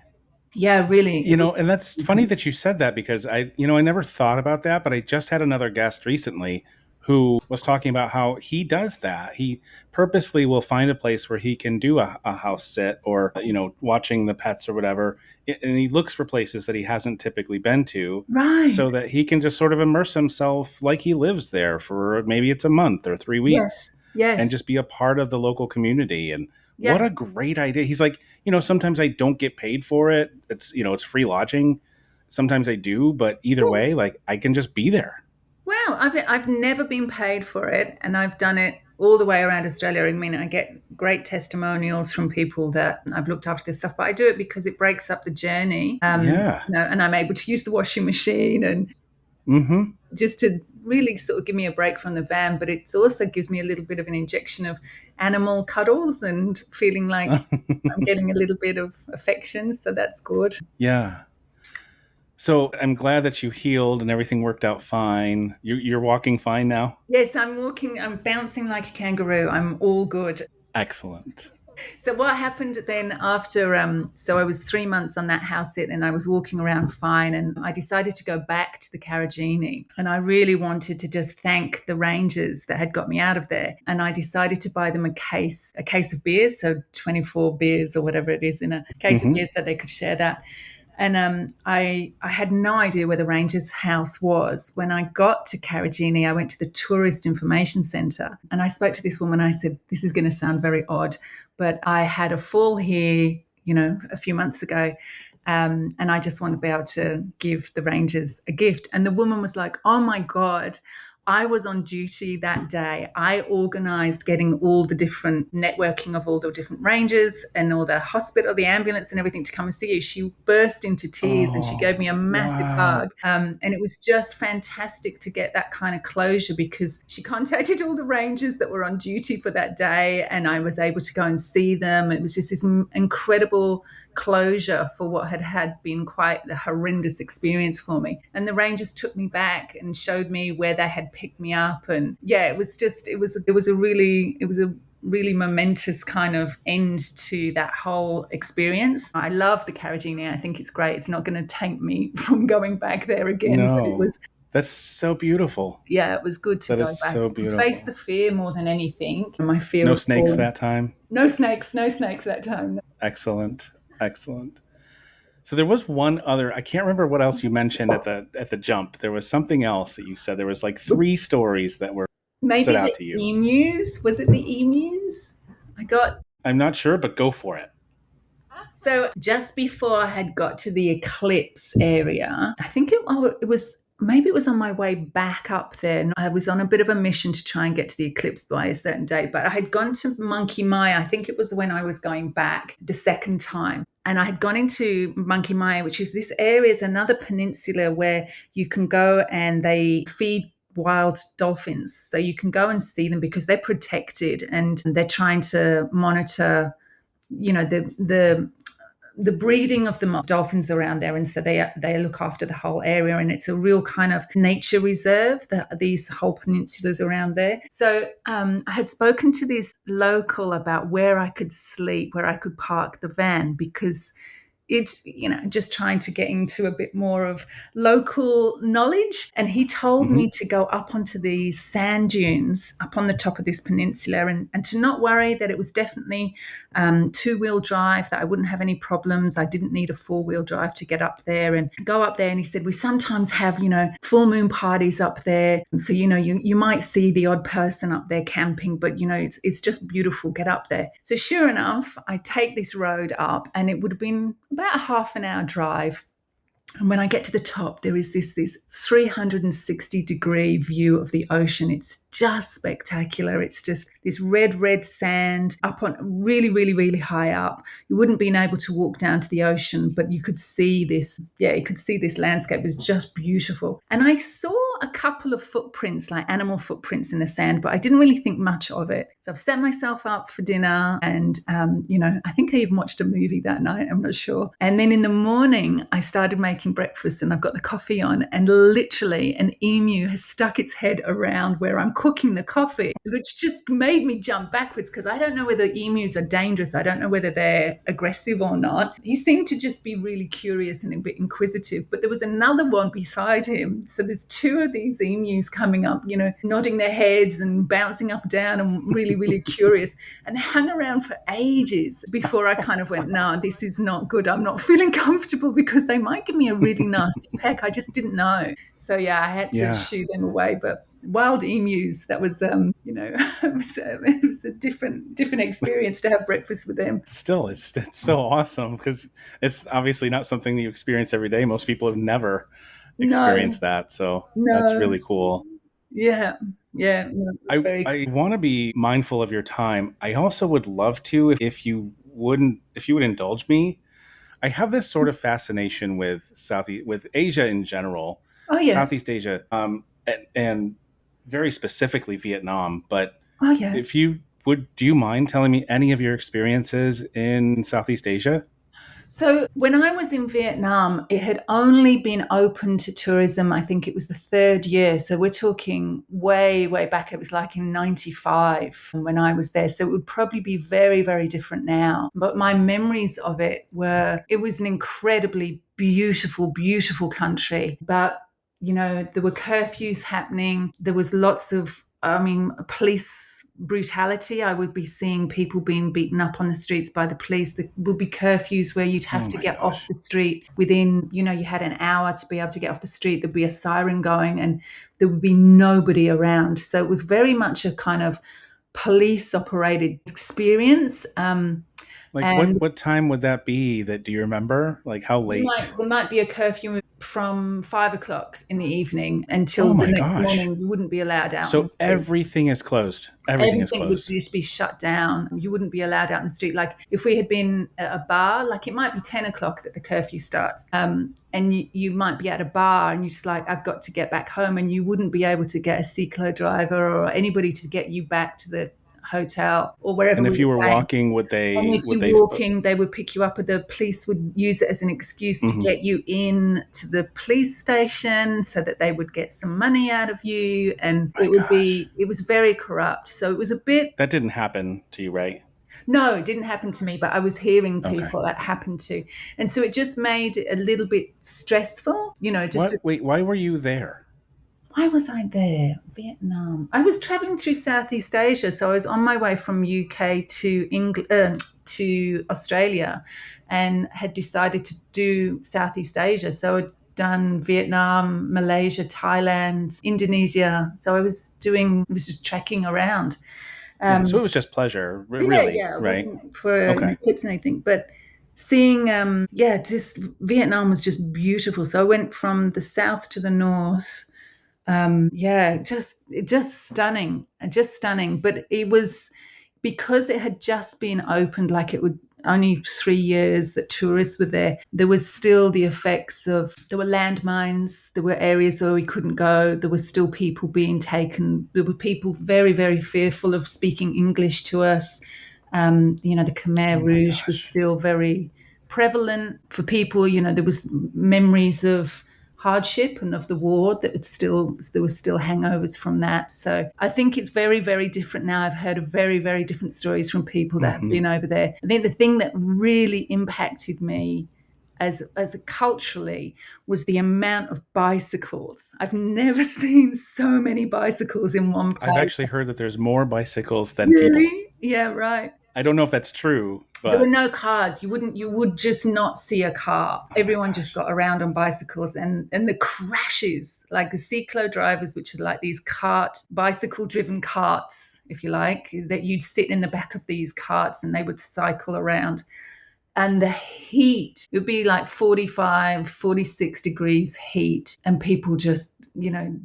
Yeah, really. It was. And that's funny that you said that, because I never thought about that, but I just had another guest recently who was talking about how he does that. He purposely will find a place where he can do a house sit, or, watching the pets or whatever. And he looks for places that he hasn't typically been to, Right. so that he can just sort of immerse himself like he lives there for maybe it's a month or 3 weeks, Yes. and just be a part of the local community. And Yeah. what a great idea. He's like, sometimes I don't get paid for it. It's free lodging. Sometimes I do, but either way, like, I can just be there. Well, Yeah, I've never been paid for it, and I've done it all the way around Australia. I mean, I get great testimonials from people that I've looked after this stuff, but I do it because it breaks up the journey. Yeah. And I'm able to use the washing machine and Mm-hmm. just to really sort of give me a break from the van, but it also gives me a little bit of an injection of animal cuddles and feeling like I'm getting a little bit of affection. So that's good. Yeah. So I'm glad that you healed and everything worked out fine. You're walking fine now? Yes, I'm walking, I'm bouncing like a kangaroo. I'm all good. Excellent. So what happened then after so I was 3 months on that house sit and I was walking around fine, and I decided to go back to the Carragini, and I really wanted to just thank the rangers that had got me out of there, and I decided to buy them a case of beers, so 24 beers or whatever it is in a case of Mm-hmm. beers, so they could share that. And I had no idea where the ranger's house was. When I got to Carragini, I went to the Tourist Information Centre and I spoke to this woman. I said, "This is going to sound very odd, but I had a fall here, a few months ago. And I just want to be able to give the rangers a gift." And the woman was like, "Oh my God, I was on duty that day. I organized getting all the different networking of all the different rangers and all the hospital, the ambulance and everything to come and see you." She burst into tears and she gave Oh, me a massive wow. hug. And it was just fantastic to get that kind of closure, because she contacted all the rangers that were on duty for that day and I was able to go and see them. It was just this incredible closure for what had been quite the horrendous experience for me. And the rangers took me back and showed me where they had picked me up. And yeah, it was a really momentous kind of end to that whole experience. I love the Carragini. I think it's great. It's not going to take me from going back there again, but it No. was, That's so beautiful. yeah, it was good to That go is back so and face the beautiful. fear more than anything. My fear No of snakes falling. that time. No snakes that time. Excellent. Excellent. So there was one other. I can't remember what else you mentioned at the jump. There was something else that you said. There was like Was three stories that were stood maybe out the to you. emus? Was it the emus? I got I'm not sure, but go for it. So just before I had got to the Eclipse area, I think it was, maybe it was on my way back up there. And I was on a bit of a mission to try and get to the Eclipse by a certain date, but I had gone to Monkey Maya. I think it was when I was going back the second time. And I had gone into Monkey Maya, which is this area, is another peninsula where you can go and they feed wild dolphins. So you can go and see them because they're protected and they're trying to monitor, the breeding of the dolphins around there, and so they look after the whole area, and it's a real kind of nature reserve, these whole peninsulas around there. So I had spoken to this local about where I could sleep, where I could park the van, because it's, just trying to get into a bit more of local knowledge. And he told Hmm. me to go up onto these sand dunes up on the top of this peninsula, and to not worry, that it was definitely two-wheel drive, that I wouldn't have any problems. I didn't need a four-wheel drive to get up there and go up there. And he said, we sometimes have, full moon parties up there. So, you might see the odd person up there camping, but, it's just beautiful. Get up there. So sure enough, I take this road up, and it would have been about a half an hour drive. And when I get to the top, there is this 360-degree view of the ocean. It's just spectacular. It's just this red sand up on really, really, really high up. You wouldn't been able to walk down to the ocean, but you could see this. Yeah, you could see this landscape. It was just beautiful. And I saw a couple of footprints, like animal footprints in the sand, but I didn't really think much of it. So I've set myself up for dinner, and I think I even watched a movie that night. I'm not sure. And then in the morning, I started making breakfast, and I've got the coffee on, and literally an emu has stuck its head around where I'm cooking the coffee, which just made me jump backwards, because I don't know whether emus are dangerous. I don't know whether they're aggressive or not. He seemed to just be really curious and a bit inquisitive, but there was another one beside him. So there's two of these emus coming up, nodding their heads and bouncing up and down and really, really curious. And they hung around for ages before I kind of went, no, this is not good. I'm not feeling comfortable, because they might give me a really nasty peck. I just didn't know. So yeah, I had to Yeah. shoo them away. But wild emus, that was, it was a different experience to have breakfast with them. Still, it's so awesome because it's obviously not something that you experience every day. Most people have never No, experienced that, so that's no. really cool. Yeah, yeah, no, it's very I want to be mindful of your time. I also would love to, if you would indulge me. I have this sort of fascination with with Asia in general, Oh, yeah. Southeast Asia, and very specifically Vietnam. But Oh, yeah. if you would, do you mind telling me any of your experiences in Southeast Asia? So when I was in Vietnam, it had only been open to tourism. I think it was the third year. So we're talking way, way back. It was like in 95 when I was there. So it would probably be very, very different now. But my memories of it were, it was an incredibly beautiful, beautiful country. But, there were curfews happening. There was lots of, police brutality. I would be seeing people being beaten up on the streets by the police. There would be curfews where you'd have Oh to my get off gosh. the street within, you had an hour to be able to get off the street. There'd be a siren going and there would be nobody around. So it was very much a kind of police operated experience. Like And what time would that be? That do you remember? Like how late? there might be a curfew from 5 o'clock in the evening until Oh the my next gosh. morning. You wouldn't be allowed out on the So street. everything is closed. Everything is Everything would closed. just be shut down. You wouldn't be allowed out in the street. Like if we had been at a bar, like it might be 10 o'clock that the curfew starts. And you might be at a bar and you're just like, I've got to get back home. And you wouldn't be able to get a cyclo driver or anybody to get you back to the hotel or wherever And we if you were were staying. walking, And if would you're they? walking, they would pick you up, or the police would use it as an excuse to Mhm. get you in to the police station so that they would get some money out of you. And My gosh, it was very corrupt. So it was a bit, that didn't happen to you, right? no, it didn't happen to me, but I was hearing Okay. people that happened to. And so it just made it a little bit stressful, just What? Wait, why were you there? why was I there? Vietnam. I was traveling through Southeast Asia, so I was on my way from UK to England, to Australia, and had decided to do Southeast Asia. So I'd done Vietnam, Malaysia, Thailand, Indonesia. So I was just trekking around. Yeah. So Um, it was just pleasure, yeah, really, yeah, it right? wasn't for Okay. eclipse or anything, but seeing, yeah, just Vietnam was just beautiful. So I went from the south to the north. Yeah, just stunning, just stunning. But it was because it had just been opened, like it would only 3 years that tourists were there. There was still the effects of there were landmines, there were areas where we couldn't go. There were still people being taken. There were people very, very fearful of speaking English to us. The Khmer Oh my Rouge was gosh. still very prevalent for people. There was memories of hardship and of the war that there was still hangovers from that. So I think it's very, very different now. I've heard of very, very different stories from people that have Hmm. been over there. I think the thing that really impacted me as a culturally was the amount of bicycles. I've never seen so many bicycles in one I've place. actually heard that there's more bicycles than people. Really? Yeah, right. I don't know if that's true, There were but no cars. You would just not see a car. oh my Everyone just gosh. got around on bicycles, and the crashes, like the cyclo drivers, which are like these bicycle driven carts, if you like, that you'd sit in the back of these carts and they would cycle around. And the heat, it would be like 45, 46 degrees heat, and people just,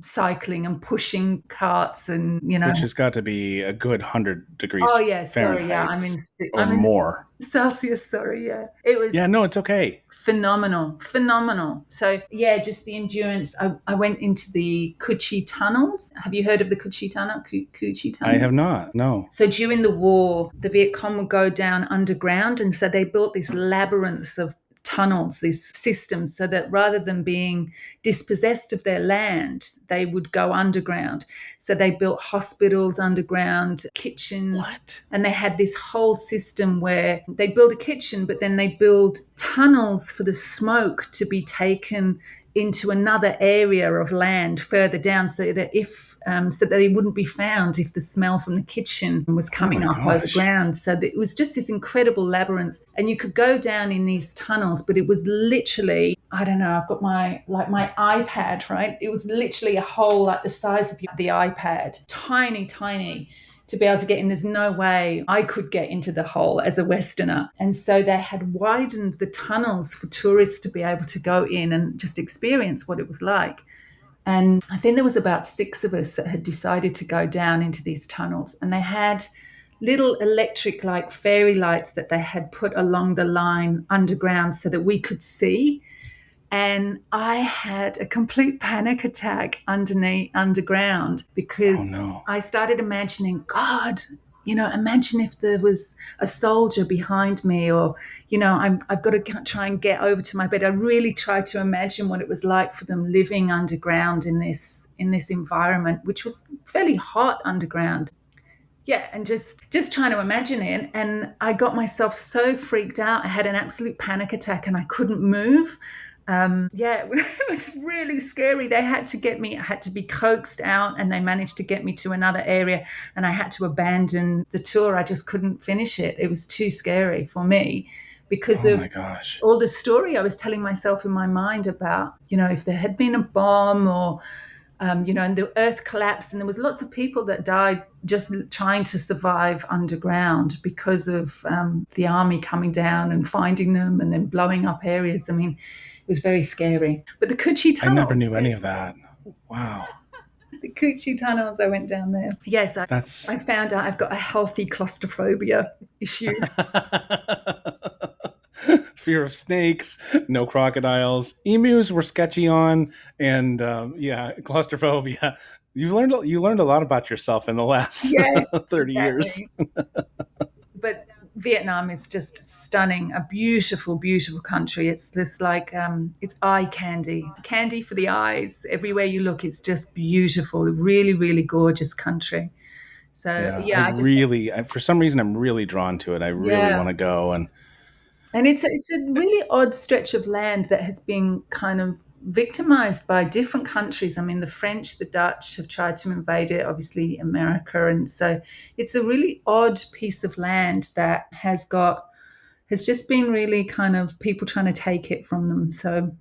cycling and pushing carts and. Which has got to be a good 100 Oh degrees yeah, sorry, yeah, Fahrenheit or I'm in more. Celsius, sorry, yeah. It was Yeah, no, it's okay. phenomenal, phenomenal. So yeah, just the endurance. I went into the Kuchi tunnels. Have you heard of the Kuchi tunnel? Kuchi I tunnel. have not. No. So during the war, the Viet Cong would go down underground, and so they built this labyrinth of tunnels, these systems, so that rather than being dispossessed of their land, they would go underground. So they built hospitals underground, kitchens, What? and they had this whole system where they build a kitchen, but then they build tunnels for the smoke to be taken into another area of land further down, so that so that they wouldn't be found if the smell from the kitchen was Oh coming my up over gosh. ground. So that it was just this incredible labyrinth, and you could go down in these tunnels, but it was literally, I don't know, I've got my iPad, right? It was literally a hole like the size of the iPad, tiny, tiny, to be able to get in. There's no way I could get into the hole as a Westerner. And so they had widened the tunnels for tourists to be able to go in and just experience what it was like. And I think there was about six of us that had decided to go down into these tunnels, and they had little electric like fairy lights that they had put along the line underground so that we could see. And I had a complete panic attack underground Oh because no. I started imagining, God, imagine if there was a soldier behind me, or I've got to try and get over to my bed. I really tried to imagine what it was like for them living underground in this environment, which was fairly hot underground. Yeah, and just trying to imagine it, and I got myself so freaked out. I had an absolute panic attack and I couldn't move. Yeah, it was really scary. They had to get me, I had to be coaxed out, and they managed to get me to another area, and I had to abandon the tour. I just couldn't finish it. It was too scary for me because Oh of my gosh. all the story I was telling myself in my mind about, if there had been a bomb, or and the earth collapsed, and there was lots of people that died just trying to survive underground because of the army coming down and finding them and then blowing up areas. I mean, it was very scary. But the Coochie I never tunnels, knew any of that. Wow. the Coochie tunnels, I went down there. Yes, That's I found out I've got a healthy claustrophobia issue. fear of snakes, no crocodiles. Emus were sketchy on, and yeah, claustrophobia. You learned a lot about yourself in the last Yes, 30 years. exactly. But Vietnam is just stunning, a beautiful, beautiful country. It's this like it's eye candy, candy for the eyes. Everywhere you look, it's just beautiful. Really, really gorgeous country. So Yeah, yeah, I just think for some reason, I'm really drawn to it. I really yeah, want to go, and and it's a really odd stretch of land that has been kind of victimized by different countries. I mean, the French, the Dutch have tried to invade it, obviously America, and so it's a really odd piece of land that has just been really kind of people trying to take it from them. So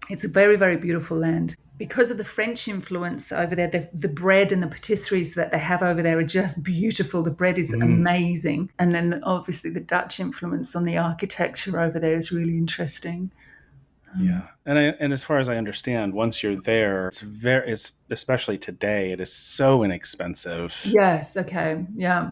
it's a very, very beautiful land. Because of the French influence over there, the bread and the patisseries that they have over there are just beautiful. The bread is mm, amazing. And then obviously the Dutch influence on the architecture over there is really interesting. Um, yeah. And as far as I understand, once you're there, it's especially today, it is so inexpensive yes, okay, yeah.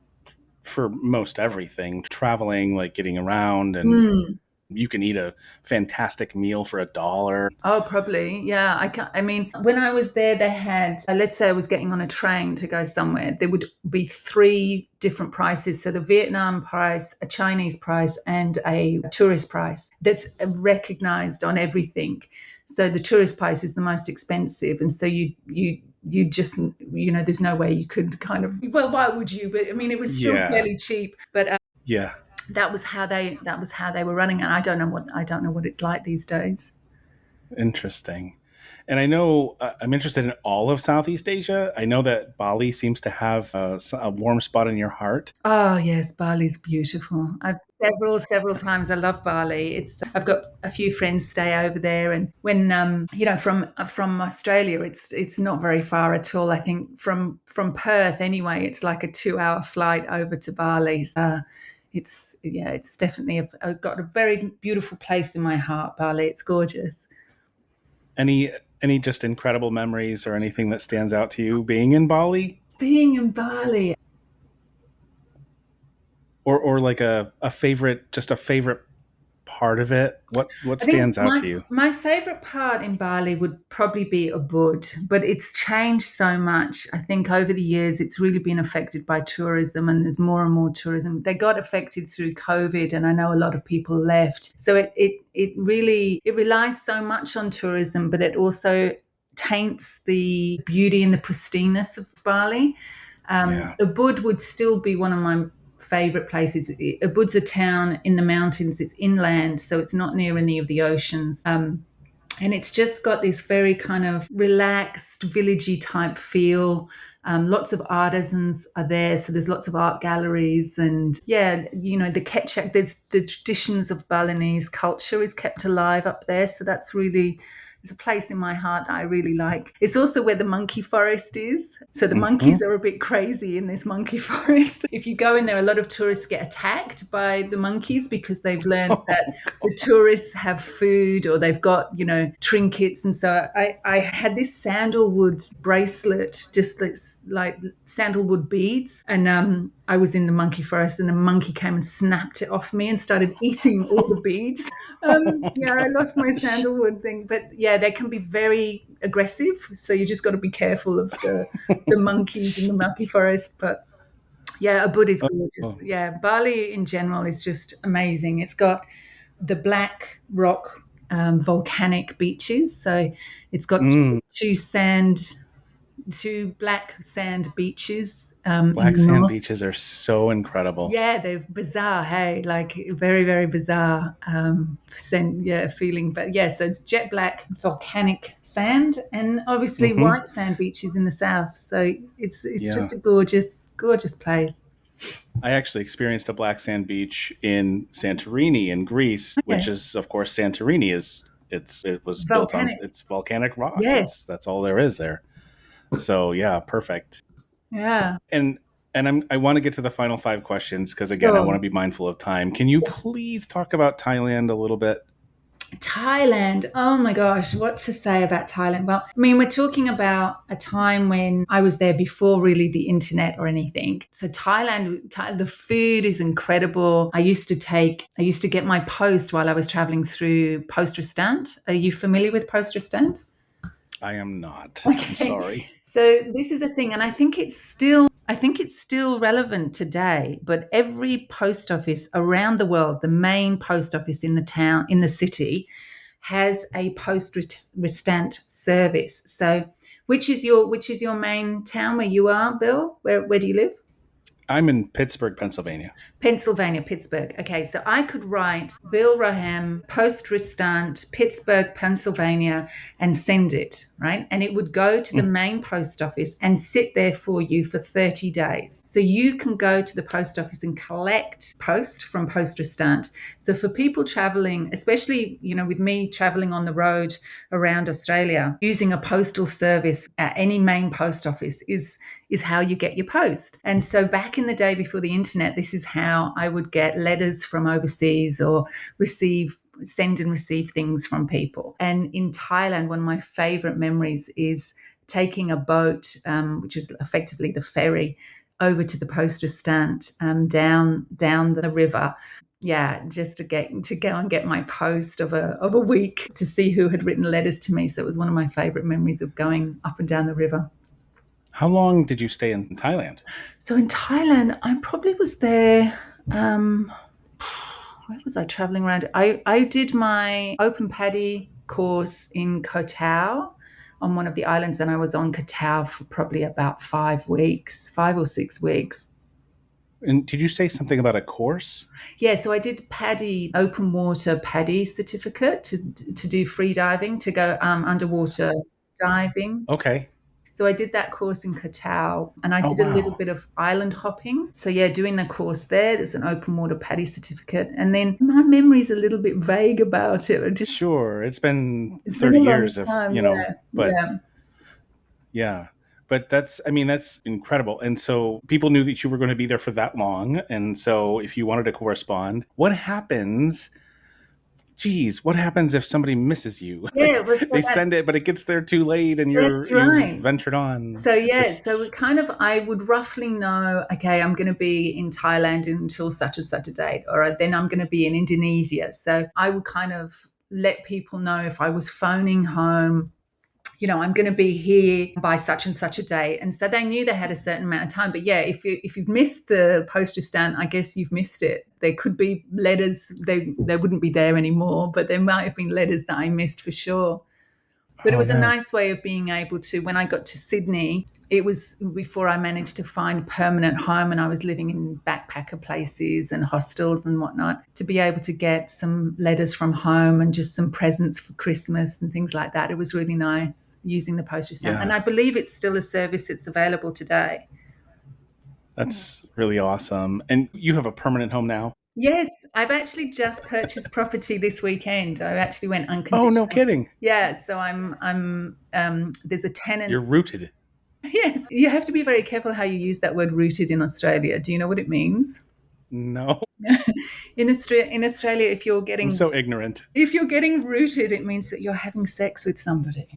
for most everything. Traveling, like getting around, and Mm. you can eat a fantastic meal for $1. Oh, probably. Yeah. I mean, when I was there, they had, let's say I was getting on a train to go somewhere, there would be three different prices. So the Vietnam price, a Chinese price, and a tourist price that's recognized on everything. So the tourist price is the most expensive. And so you just, there's no way you could kind of, well, why would you? But I mean, it was still Yeah, fairly cheap. But yeah. that was how they were running, and I don't know what it's like these days. Interesting. And I know I'm interested in all of Southeast Asia. I know that Bali seems to have a warm spot in your heart. Oh yes, Bali's beautiful. I've several times. I love Bali. I've got a few friends stay over there, and when from Australia, it's not very far at all. I think from Perth anyway, it's like a 2 hour flight over to Bali. So, it's definitely got a very beautiful place in my heart. Bali, it's gorgeous. Any any just incredible memories or anything that stands out to you being in Bali, Being in Bali, or like a favorite part of it? What I think stands out my to you? my favorite part in Bali would probably be Ubud, but it's changed so much. I think over the years it's really been affected by tourism, and there's more and more tourism. They got affected through COVID, and I know a lot of people left. So it really it relies so much on tourism, but it also taints the beauty and the pristineness of Bali. Yeah, Ubud would still be one of my favorite places. Ubud's a town in the mountains. It's inland, so it's not near any of the oceans. And it's just got this very kind of relaxed, villagey type feel. Lots of artisans are there, so there's lots of art galleries, and yeah, the there's the traditions of Balinese culture is kept alive up there, so that's really It's a place in my heart that I really like. It's also where the monkey forest is. So the Mm-hmm. monkeys are a bit crazy in this monkey forest. If you go in there, a lot of tourists get attacked by the monkeys because they've learned that Oh, the God. tourists have food or they've got, trinkets. And so I had this sandalwood bracelet, just like sandalwood beads. And I was in the monkey forest and the monkey came and snapped it off me and started eating all the beads. Yeah, I lost my sandalwood thing. But yeah, they can be very aggressive. So you just got to be careful of the monkeys in the monkey forest. But yeah, Ubud is gorgeous. Oh. Yeah, Bali in general is just amazing. It's got the black rock volcanic beaches. So it's got Mm. two black sand beaches in Black the sand north. beaches are so incredible. Yeah, they're bizarre. Hey, like very, very bizarre feeling. But yeah, so it's jet black volcanic sand, and obviously Mm-hmm. white sand beaches in the south. So it's Yeah. just a gorgeous, gorgeous place. I actually experienced a black sand beach in Santorini in Greece, which Okay, is, of course, Santorini is it was built on volcanic. it's volcanic rock. Yes, That's all there is there. So yeah, perfect. yeah, And I want to get to the final five questions because again, I want to sure. be mindful of time. Can you please talk about Thailand a little bit? Thailand. Oh my gosh, what to say about Thailand? Well, I mean, we're talking about a time when I was there before really the internet or anything. So the food is incredible. I used to get my post while I was traveling through Post Restant. Are you familiar with Post Restant? I am not. I'm Okay. sorry. So this is a thing, and I think it's still relevant today, but every post office around the world, the main post office in the town, in the city, has a restant service. So which is your main town where you are, Bill? Where do you live? I'm in Pittsburgh, Pennsylvania. Pennsylvania, Pittsburgh. Okay, so I could write Bill Roham, post restant, Pittsburgh, Pennsylvania, and send it, right? And it would go to the Mm. main post office and sit there for you for 30 days. So you can go to the post office and collect post from post restant. So for people traveling, especially, with me traveling on the road around Australia, using a postal service at any main post office is how you get your post. And so back in the day before the internet, this is how I would get letters from overseas or send and receive things from people. And in Thailand, one of my favorite memories is taking a boat, which is effectively the ferry, over to the poster stand down the river. Yeah, just to go and get my post of a week to see who had written letters to me. So it was one of my favorite memories of going up and down the river. How long did you stay in Thailand? So in Thailand, I probably was there. Um, where was I traveling around? I did my open paddy course in Koh Tao on one of the islands, and I was on Koh Tao for probably about 5 weeks, 5 or 6 weeks. And did you say something about a course? Yeah, so I did paddy, open water paddy certificate to do free diving, to go underwater diving. Okay. So I did that course in Koh and I Oh did a little wow. bit of island hopping. So yeah, doing the course there's an open water paddy certificate. And then my memory's a little bit vague about it. Sure. It's been It's been 30 a long years of, time. Yeah. but Yeah. yeah. But that's incredible. And so people knew that you were going to be there for that long. And so if you wanted to correspond, what happens if somebody misses you? Yeah. Like Well, so they send it, but it gets there too late and that's you've right. ventured on. So yeah, so we Just, I would roughly know, okay, I'm going to be in Thailand until such and such a date, or then I'm going to be in Indonesia. So I would kind of let people know if I was phoning home, I'm going to be here by such and such a date. And so they knew they had a certain amount of time. But yeah, if you've missed the poster stand, I guess you've missed it. There could be letters, they wouldn't be there anymore, but there might have been letters that I missed for sure. But it oh was a no. nice way of being able to, when I got to Sydney, it was before I managed to find permanent home and I was living in backpacker places and hostels and whatnot, to be able to get some letters from home and just some presents for Christmas and things like that. It was really nice using the postage stamp. And Yeah. I believe it's still a service that's available today. That's really awesome. And you have a permanent home now? Yes, I've actually just purchased property this weekend. I actually went Oh, no unconditional. kidding. Yeah, so there's a tenant. You're rooted. Yes, you have to be very careful how you use that word rooted in Australia. Do you know what it means? No, In Australia, I'm so ignorant. if you're getting rooted, it means that you're having sex with somebody.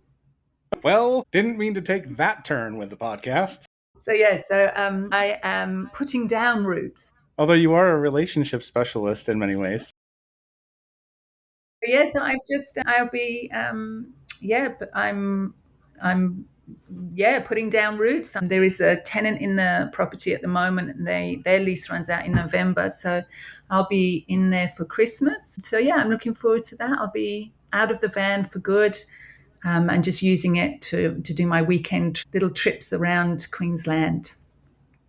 Well, didn't mean to take that turn with the podcast. So yeah, so I am putting down roots. Although you are a relationship specialist in many ways. But yeah, so I'll be yeah, but I'm yeah, putting down roots. There is a tenant in the property at the moment, and their lease runs out in November, so I'll be in there for Christmas. So yeah, I'm looking forward to that. I'll be out of the van for good, and just using it to do my weekend little trips around Queensland.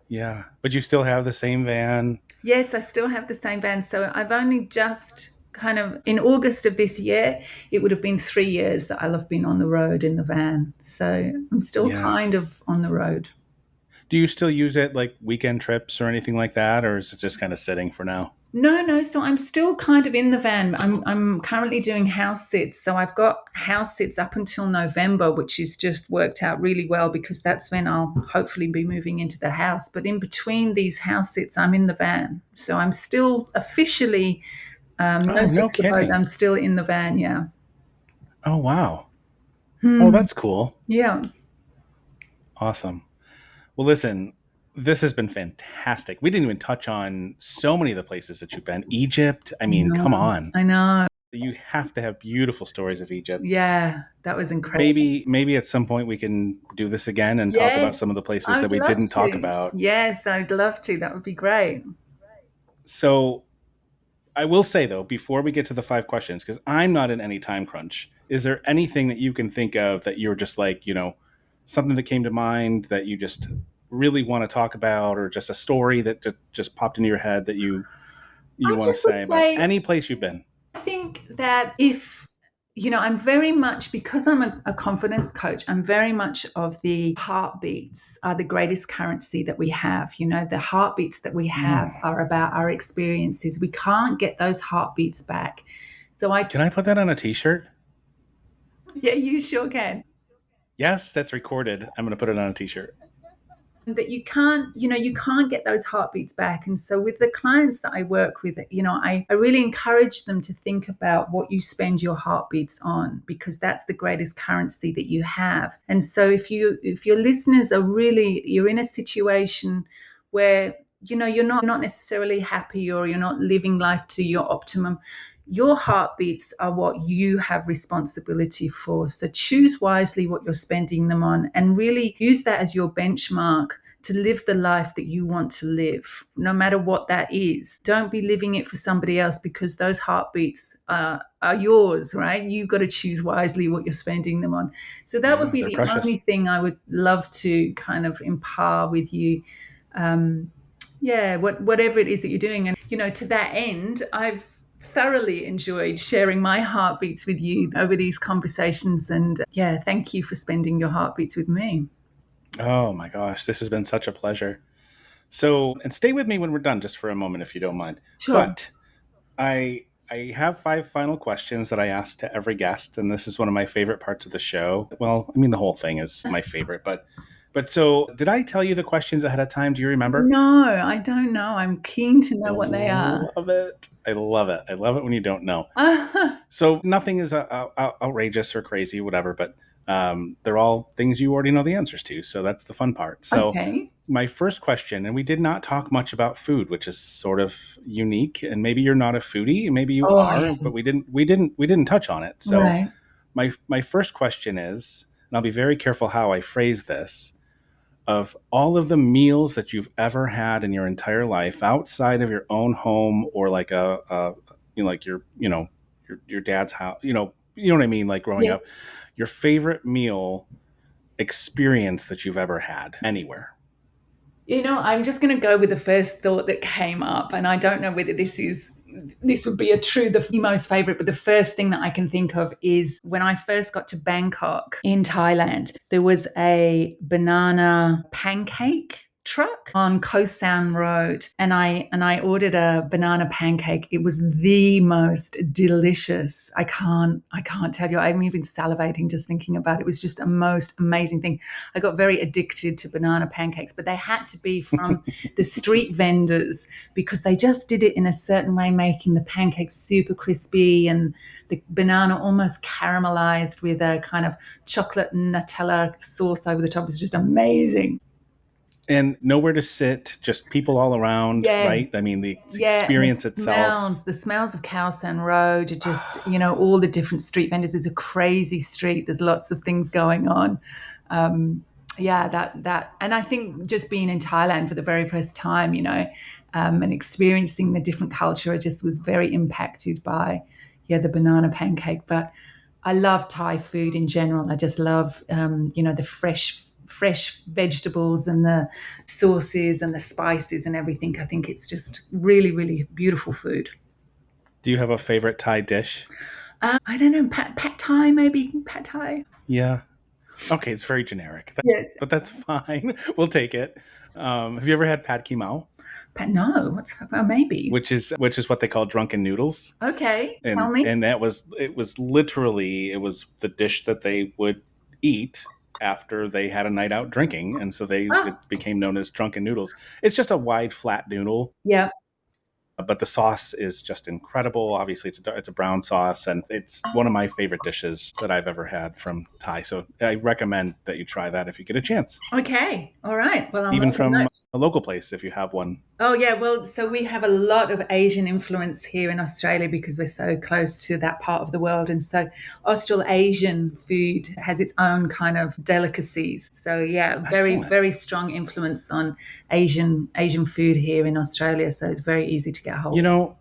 Yeah. But you still have the same van. Yes, I still have the same van. So I've only just kind of in August of this year, it would have been 3 years that I'll have been on the road in the van. So I'm still Yeah. kind of on the road. Do you still use it like weekend trips or anything like that? Or is it just kind of sitting for now? No, no. So I'm still kind of in the van. I'm currently doing house sits. So I've got house sits up until November, which is just worked out really well because that's when I'll hopefully be moving into the house. But in between these house sits, I'm in the van. So I'm still officially no Oh, no fix the boat. kidding. I'm still in the van. Yeah. Oh, wow. Oh, Hmm. that's cool. Yeah. Awesome. Well, listen, this has been fantastic. We didn't even touch on so many of the places that you've been. Egypt, I I mean, come know. on. I know. You have to have beautiful stories of Egypt. Yeah. That was incredible. Maybe at some point we can do this again and talk about Yes. some of the places that I'd we love didn't talk to. about. Yes, I'd love to. That would be great. So, I will say though, before we get to the 5 questions, because I'm not in any time crunch, is there anything that you can think of that you're just like, something that came to mind that you just really want to talk about, or just a story that just popped into your head that you I want to just would say about say any place you've been? I think that if, I'm very much, because I'm a confidence coach, I'm very much of the heartbeats are the greatest currency that we have. The heartbeats that we have Mm. are about our experiences. We can't get those heartbeats back. So I, Can I put that on a T-shirt? yeah, you sure can. Yes, that's recorded. I'm going to put it on a T-shirt. That you can't get those heartbeats back. And so with the clients that I work with, I really encourage them to think about what you spend your heartbeats on, because that's the greatest currency that you have. And so if your listeners are really, you're in a situation where you're not necessarily happy, or you're not living life to your optimum, your heartbeats are what you have responsibility for. So choose wisely what you're spending them on, and really use that as your benchmark to live the life that you want to live, no matter what that is. Don't be living it for somebody else, because those heartbeats are yours, right? You've got to choose wisely what you're spending them on. So that would Yeah, be they're the precious. only thing I would love to kind of impart with you. Um, yeah, whatever it is that you're doing. And, to that end, I've thoroughly enjoyed sharing my heartbeats with you over these conversations. And yeah, thank you for spending your heartbeats with me. Oh my gosh, this has been such a pleasure. So, and stay with me when we're done, just for a moment, if you don't mind. Sure. But I have 5 final questions that I ask to every guest, and this is one of my favorite parts of the show. Well, I mean, the whole thing is my favorite, but so did I tell you the questions ahead of time? Do you remember? No, I don't know. I'm keen to I know what they are. love it. I love it. I love it when you don't know. So nothing is outrageous or crazy, whatever, but they're all things you already know the answers to. So that's the fun part. So Okay. my first question, and we did not talk much about food, which is sort of unique. And maybe you're not a foodie, and maybe you Oh, are, yeah. but we didn't touch on it. So Right. my first question is, and I'll be very careful how I phrase this, of all of the meals that you've ever had in your entire life outside of your own home, or like like your dad's house, you know what I mean, like growing up, Yes. your favorite meal experience that you've ever had anywhere. I'm just going to go with the first thought that came up, and I don't know whether this would be the most favorite, but the first thing that I can think of is when I first got to Bangkok in Thailand, there was a banana pancake. truck on Koh San Road, and I ordered a banana pancake. It was the most delicious. I can't tell you. I'm even salivating just thinking about it. It was just a most amazing thing. I got very addicted to banana pancakes, but they had to be from the street vendors because they just did it in a certain way, making the pancakes super crispy and the banana almost caramelized with a kind of chocolate Nutella sauce over the top. It was just amazing. And nowhere to sit, just people all around, Yeah, right? I mean, the yeah, and experience itself. the smells of Khao Road are just, all the different street vendors. It's a crazy street. There's lots of things going on. Yeah, and I think just being in Thailand for the very first time, and experiencing the different culture, I just was very impacted by, yeah, the banana pancake. But I love Thai food in general. I just love, the fresh vegetables and the sauces and the spices and everything. I think it's just really, really beautiful food. Do you have a favorite Thai dish? I don't know, pad Thai, maybe pad Thai. Yeah. Okay, it's very generic, Yes. but that's fine. We'll take it. Have you ever had pad ki mao, No, maybe. which is what they call drunken noodles? Okay, tell And me. and it was literally it was the dish that they would eat after they had a night out drinking, and so Ah, it became known as drunken noodles. It's just a wide flat noodle, yeah. but the sauce is just incredible. Obviously, it's a brown sauce, and it's one of my favorite dishes that I've ever had from Thai. So I recommend that you try that if you get a chance, Okay, all right. Well, I'll even make a from note. a local place if you have one. Oh, yeah. Well, so we have a lot of Asian influence here in Australia because we're so close to that part of the world. And so Australasian food has its own kind of delicacies. So, yeah, very, Excellent. very strong influence on Asian food here in Australia. So it's very easy to get You hold of. know,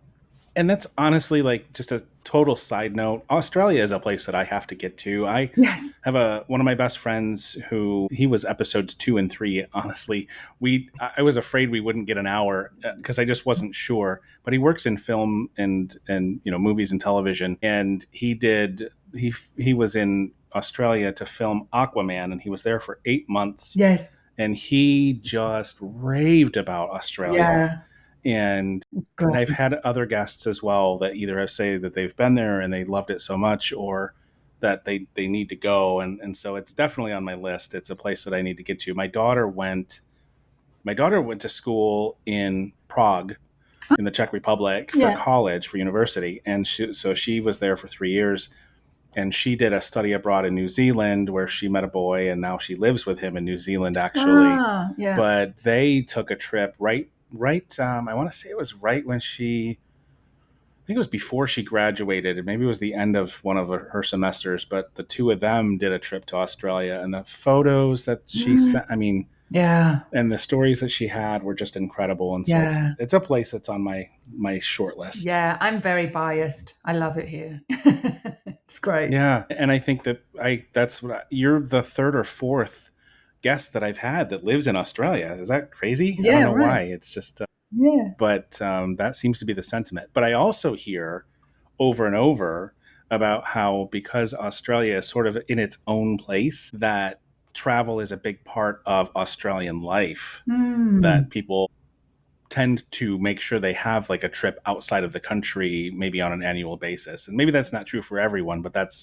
and that's honestly like just a total side note. Australia is a place that I have to get to. I Yes. have a one of my best friends who he was episodes 2 and 3. Honestly, I was afraid we wouldn't get an hour because I just wasn't sure. But he works in film and movies and television, and he was in Australia to film Aquaman, and he was there for 8 months, Yes. and he just raved about Australia. Yeah. And It's I've great. had other guests as well that either have say that they've been there and they loved it so much, or that they need to go, and so it's definitely on my list. It's a place that I need to get to. My daughter went to school in Prague in the Czech Republic for Yeah. college, for university, and she was there for 3 years, and she did a study abroad in New Zealand where she met a boy, and now she lives with him in New Zealand actually. Ah, yeah. But they took a trip right. I want to say it was right when I think it was before she graduated, and maybe it was the end of one of her semesters. But the two of them did a trip to Australia, and the photos that she Mm, sent, I mean, yeah. and the stories that she had were just incredible. And so Yeah. it's a place that's on my short list. Yeah. I'm very biased. I love it here. It's great. Yeah, and I think that you're the third or fourth guest that I've had that lives in Australia. Is that crazy? I don't Yeah, know right. why. It's just, Yeah. but that seems to be the sentiment. But I also hear over and over about how because Australia is sort of in its own place, that travel is a big part of Australian life. Mm. That people tend to make sure they have like a trip outside of the country, maybe on an annual basis. And maybe that's not true for everyone, but that's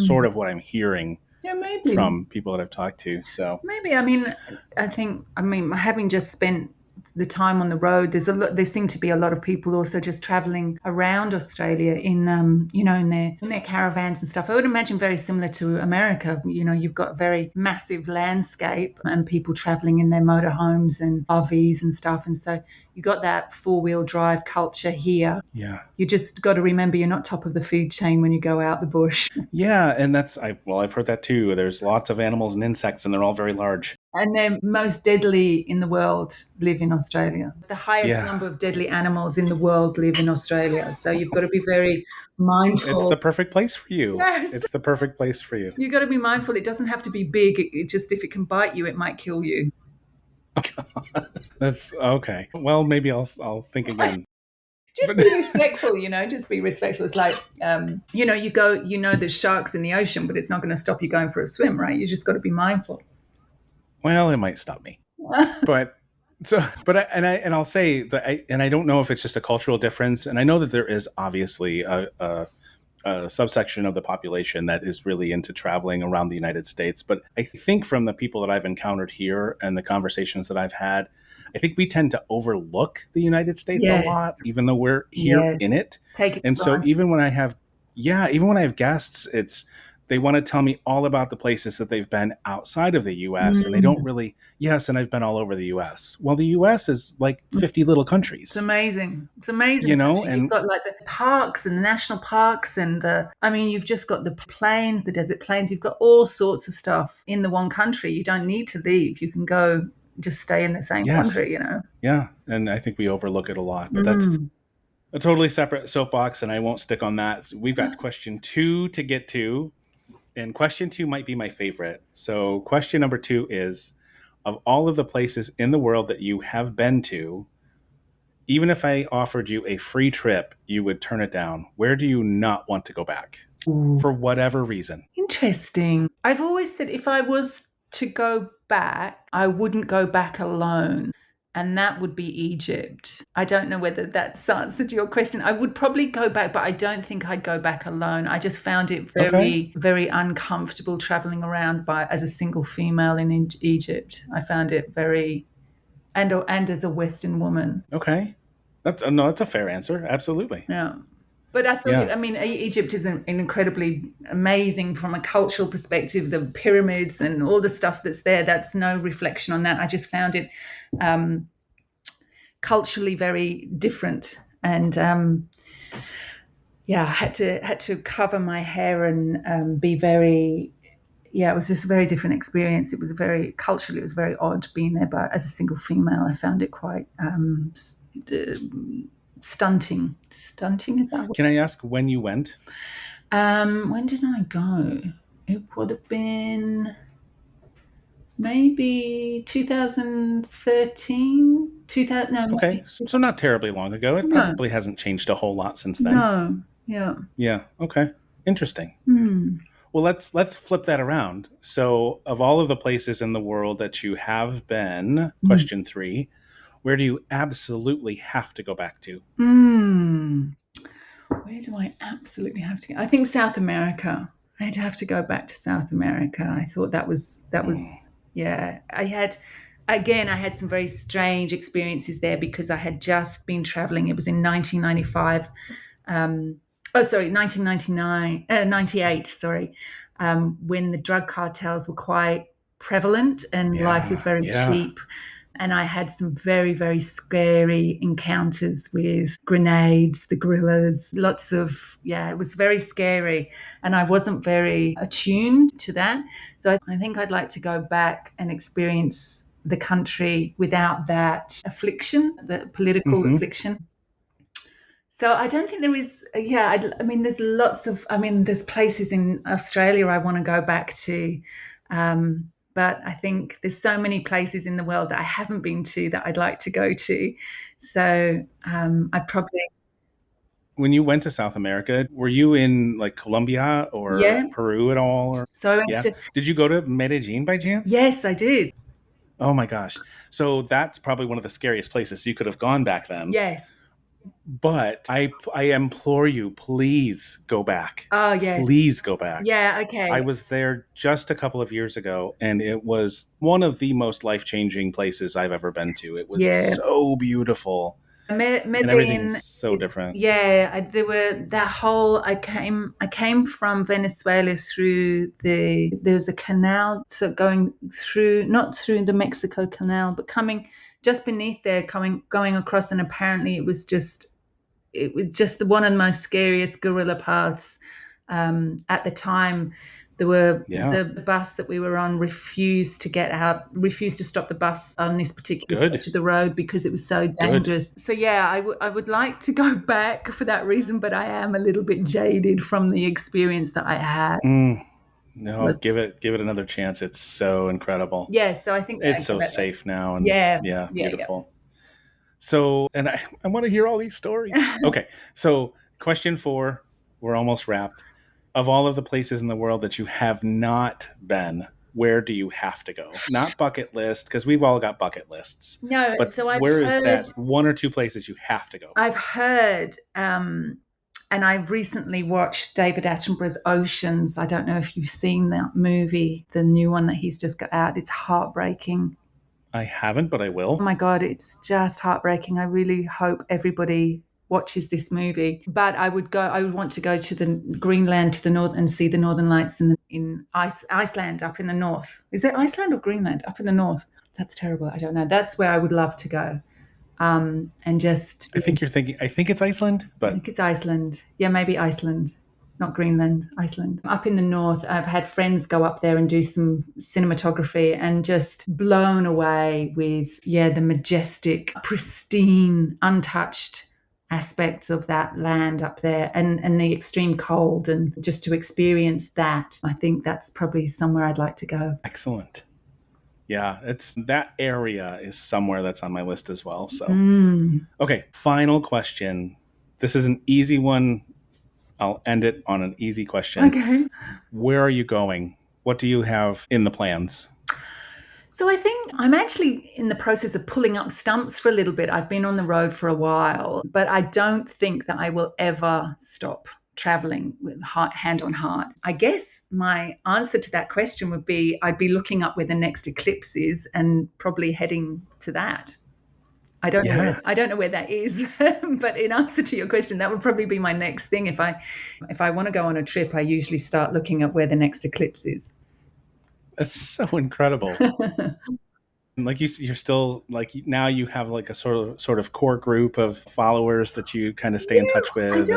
sort Mm. of what I'm hearing Yeah, maybe. from people that I've talked to. So, Maybe. I mean, having just spent the time on the road, there seem to be a lot of people also just traveling around Australia in their caravans and stuff. I would imagine very similar to America. You've got very massive landscape and people traveling in their motorhomes and RVs and stuff. And so you got that four-wheel drive culture here. yeah. You just got to remember you're not top of the food chain when you go out the bush. Yeah, and I've heard that too. There's lots of animals and insects, and they're all very large. And they're most deadly in the world live in Australia. The highest Yeah, number of deadly animals in the world live in Australia. So you've got to be very it's the mindful. perfect place for you. Yes. It's the perfect place for you. You've got to be mindful. It doesn't have to be big. It just, if it can bite you, it might kill you. That's okay. Well, maybe I'll think again. Just But be respectful, just be respectful. It's like, you go, there's sharks in the ocean, but it's not going to stop you going for a swim, right? You just got to be mindful. well, it might stop me. But I'll say that I don't know if it's just a cultural difference, and I know that there is obviously a subsection of the population that is really into traveling around the United States. But I think from the people that I've encountered here and the conversations that I've had, I think we tend to overlook the United States a Yes, lot, even though we're here yes. in it. Take it for And so granted. even when I have guests, they want to tell me all about the places that they've been outside of the US, and they don't Mm. really, yes, and I've been all over the US. Well, the US is like 50 little It's countries, amazing. It's amazing country. You've and got like the parks and the national parks and I mean, you've just got the plains, the desert plains. You've got all sorts of stuff in the one country. You don't need to leave. You can go just stay in the same yes, country. yeah, and I think we overlook it a lot, but that's Mm. a totally separate soapbox, and I won't stick on that. So we've got question 2 to get to, and question 2 might be my favorite. So, question number 2 is, of all of the places in the world that you have been to, even if I offered you a free trip, you would turn it down. Where do you not want to go back? Ooh. For whatever reason. Interesting. I've always said if I was to go back, I wouldn't go back alone. And that would be Egypt. I don't know whether that's answered your question. I would probably go back, but I don't think I'd go back alone. I just found it Okay. very, very uncomfortable traveling around as a single female in Egypt. I found it very, and as a Western woman. Okay. That's a fair answer. Absolutely. Yeah. But I thought, Yeah. I mean, Egypt is an incredibly amazing from a cultural perspective. The pyramids and all the stuff that's there, that's no reflection on that. I just found it um, culturally very different. And yeah, I had to cover my hair and be very. Yeah, it was just a very different experience. It was very culturally, it was very odd being there. But as a single female, I found it quite stunting. Stunting is that? Can I ask when you went? When did I go? It would have been maybe 2013, 2000, no, Okay. maybe, So not terribly long ago. It no, probably hasn't changed a whole lot since then. no, yeah. Yeah. Okay. Interesting. Hmm. Well, let's flip that around. So, of all of the places in the world that you have been, question 3, where do you absolutely have to go back to? Hmm. Where do I absolutely have to go? I think South America. I'd have to go back to South America. I thought Mm, yeah. I had some very strange experiences there because I had just been traveling. It was in 1995. Oh, sorry, 1999, 98, sorry, when the drug cartels were quite prevalent and life was yeah. very Yeah. cheap. And I had some very, very scary encounters with grenades, the guerrillas, lots of, yeah, it was very scary. And I wasn't very attuned to that. So I think I'd like to go back and experience the country without that affliction, the political Hmm. affliction. So I don't think there is, yeah, I mean, there's lots of, I mean, there's places in Australia I want to go back to. But I think there's so many places in the world that I haven't been to that I'd like to go to. So I probably, When you went to South America, were you in like Colombia or yeah. Peru at all? Or So I went yeah, to, did you go to Medellin by chance? yes, I did. Oh my gosh! So that's probably one of the scariest places you could have gone back then. Yes. But I implore you, please go back. Oh, yes. Please go back. Yeah. I Okay. was there just a couple of years ago, and it was one of the most life changing places I've ever been to. It was Yeah. so beautiful, and everything is Medellin so is, different. yeah, there were that whole, I came from Venezuela through there was a canal, so going through, not through the Mexico Canal, but coming just beneath there, going across, and apparently it was just one of the most scariest guerrilla paths at the time. There were Yeah, the bus that we were on refused to get out, refused to stop the bus on this particular good, stretch of the road because it was so good. dangerous. So yeah, I would like to go back for that reason, but I am a little bit jaded from the experience that I had. Mm, no, Was give it another chance. It's so incredible. Yeah, so I think It's I'd go so back there. safe now, and Yeah, yeah, yeah, beautiful. So, and I want to hear all these stories. yeah. Okay, so question 4, we're almost wrapped. Of all of the places in the world that you have not been, where do you have to go? Not bucket list, because we've all got bucket lists. No, But so where is that one or two places you have to go? I've heard, and I've recently watched David Attenborough's Oceans. I don't know if you've seen that movie, the new one that he's just got out. It's heartbreaking. I haven't, but I will. Oh my God, it's just heartbreaking. I really hope everybody watches this movie. But I would want to go to the Greenland to the north and see the Northern Lights in Iceland up in the north. Is it Iceland or Greenland? Up in the north. That's terrible. I don't know. That's where I would love to go. And just... I think it's Iceland, but... I think it's Iceland. Yeah, maybe Iceland. Not Greenland, Iceland. Up in the north, I've had friends go up there and do some cinematography and just blown away with, the majestic, pristine, untouched aspects of that land up there and the extreme cold, and just to experience that. I think that's probably somewhere I'd like to go. Excellent. Yeah, that area is somewhere that's on my list as well. So, Okay, final question. This is an easy one. I'll end it on an easy question. Okay. Where are you going? What do you have in the plans? So I think I'm actually in the process of pulling up stumps for a little bit. I've been on the road for a while, but I don't think that I will ever stop traveling with hand on heart. I guess my answer to that question would be I'd be looking up where the next eclipse is and probably heading to that. I don't know where that is, but in answer to your question, that would probably be my next thing. If I want to go on a trip, I usually start looking at where the next eclipse is. That's so incredible. Like you're still like, now you have like a sort of core group of followers that you kind of stay in touch with.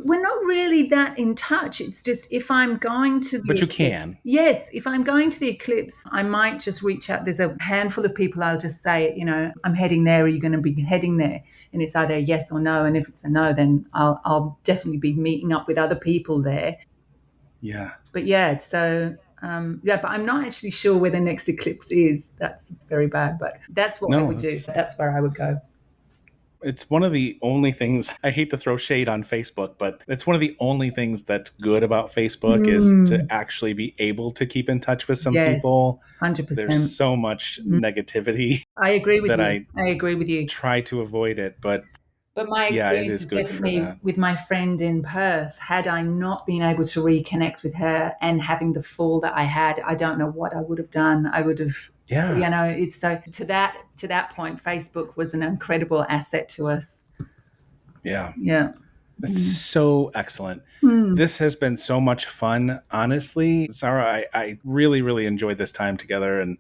We're not really that in touch. It's just if I'm going to the But you eclipse, can. Yes, if I'm going to the eclipse, I might just reach out. There's a handful of people I'll just say, I'm heading there. Are you going to be heading there? And it's either yes or no. And if it's a no, then I'll definitely be meeting up with other people there. Yeah. But but I'm not actually sure where the next eclipse is. That's very bad, but that's what I would do. That's where I would go. It's one of the only things, I hate to throw shade on Facebook, but it's one of the only things that's good about Facebook is to actually be able to keep in touch with some people. 100%. There's so much negativity. I agree with you. I agree with you. Try to avoid it, but my experience is definitely with my friend in Perth. Had I not been able to reconnect with her and having the fall that I had, I don't know what I would have done. I would have... Yeah. It's so to that point, Facebook was an incredible asset to us. Yeah. Yeah. That's so excellent. This has been so much fun. Honestly, Tzara, I really, really enjoyed this time together, and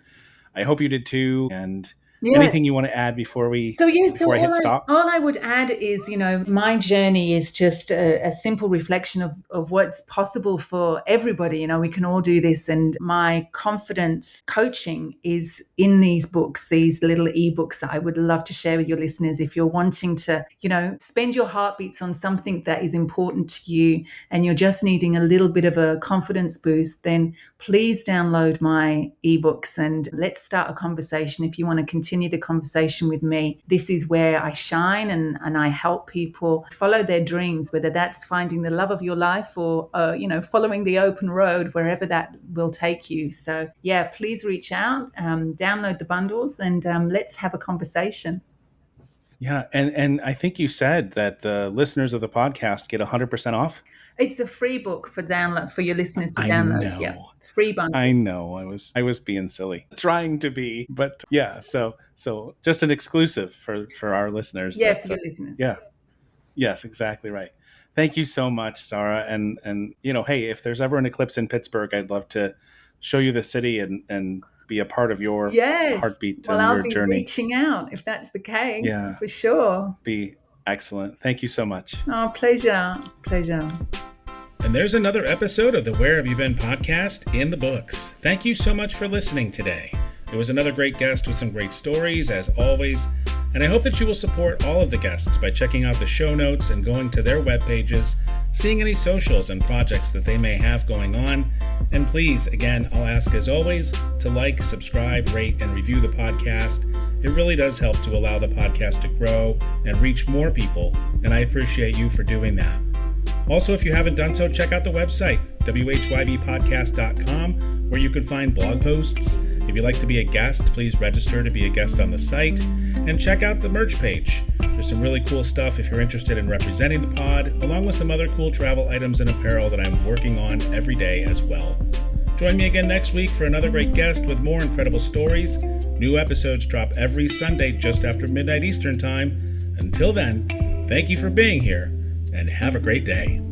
I hope you did too. And anything you want to add before I hit stop? All I would add is, my journey is just a simple reflection of what's possible for everybody. We can all do this. And my confidence coaching is in these books, these little ebooks that I would love to share with your listeners. If you're wanting to, spend your heartbeats on something that is important to you and you're just needing a little bit of a confidence boost, then please download my ebooks and let's start a conversation. If you want to continue the conversation with me, this is where I shine and I help people follow their dreams, whether that's finding the love of your life or, following the open road, wherever that will take you. So please reach out, download the bundles and let's have a conversation. Yeah. And I think you said that the listeners of the podcast get 100% off. It's a free book for download for your listeners to download. I know. Yeah. Free bundle. I know. I was being silly, trying to be, but yeah. So just an exclusive for our listeners. Yeah, for your listeners. Yeah. Yes, exactly right. Thank you so much, Tzara. And hey, if there's ever an eclipse in Pittsburgh, I'd love to show you the city and be a part of your heartbeat and your journey. I'll be reaching out if that's the case. Yeah, for sure. Be excellent. Thank you so much. Oh, pleasure. And there's another episode of the Where Have You Been podcast in the books. Thank you so much for listening today. It was another great guest with some great stories, as always, and I hope that you will support all of the guests by checking out the show notes and going to their web pages, seeing any socials and projects that they may have going on. And please, again, I'll ask as always to like, subscribe, rate, and review the podcast. It really does help to allow the podcast to grow and reach more people, and I appreciate you for doing that. Also, if you haven't done so, check out the website, whybpodcast.com, where you can find blog posts. If you'd like to be a guest, please register to be a guest on the site. And check out the merch page. There's some really cool stuff if you're interested in representing the pod, along with some other cool travel items and apparel that I'm working on every day as well. Join me again next week for another great guest with more incredible stories. New episodes drop every Sunday just after midnight Eastern Time. Until then, thank you for being here, and have a great day.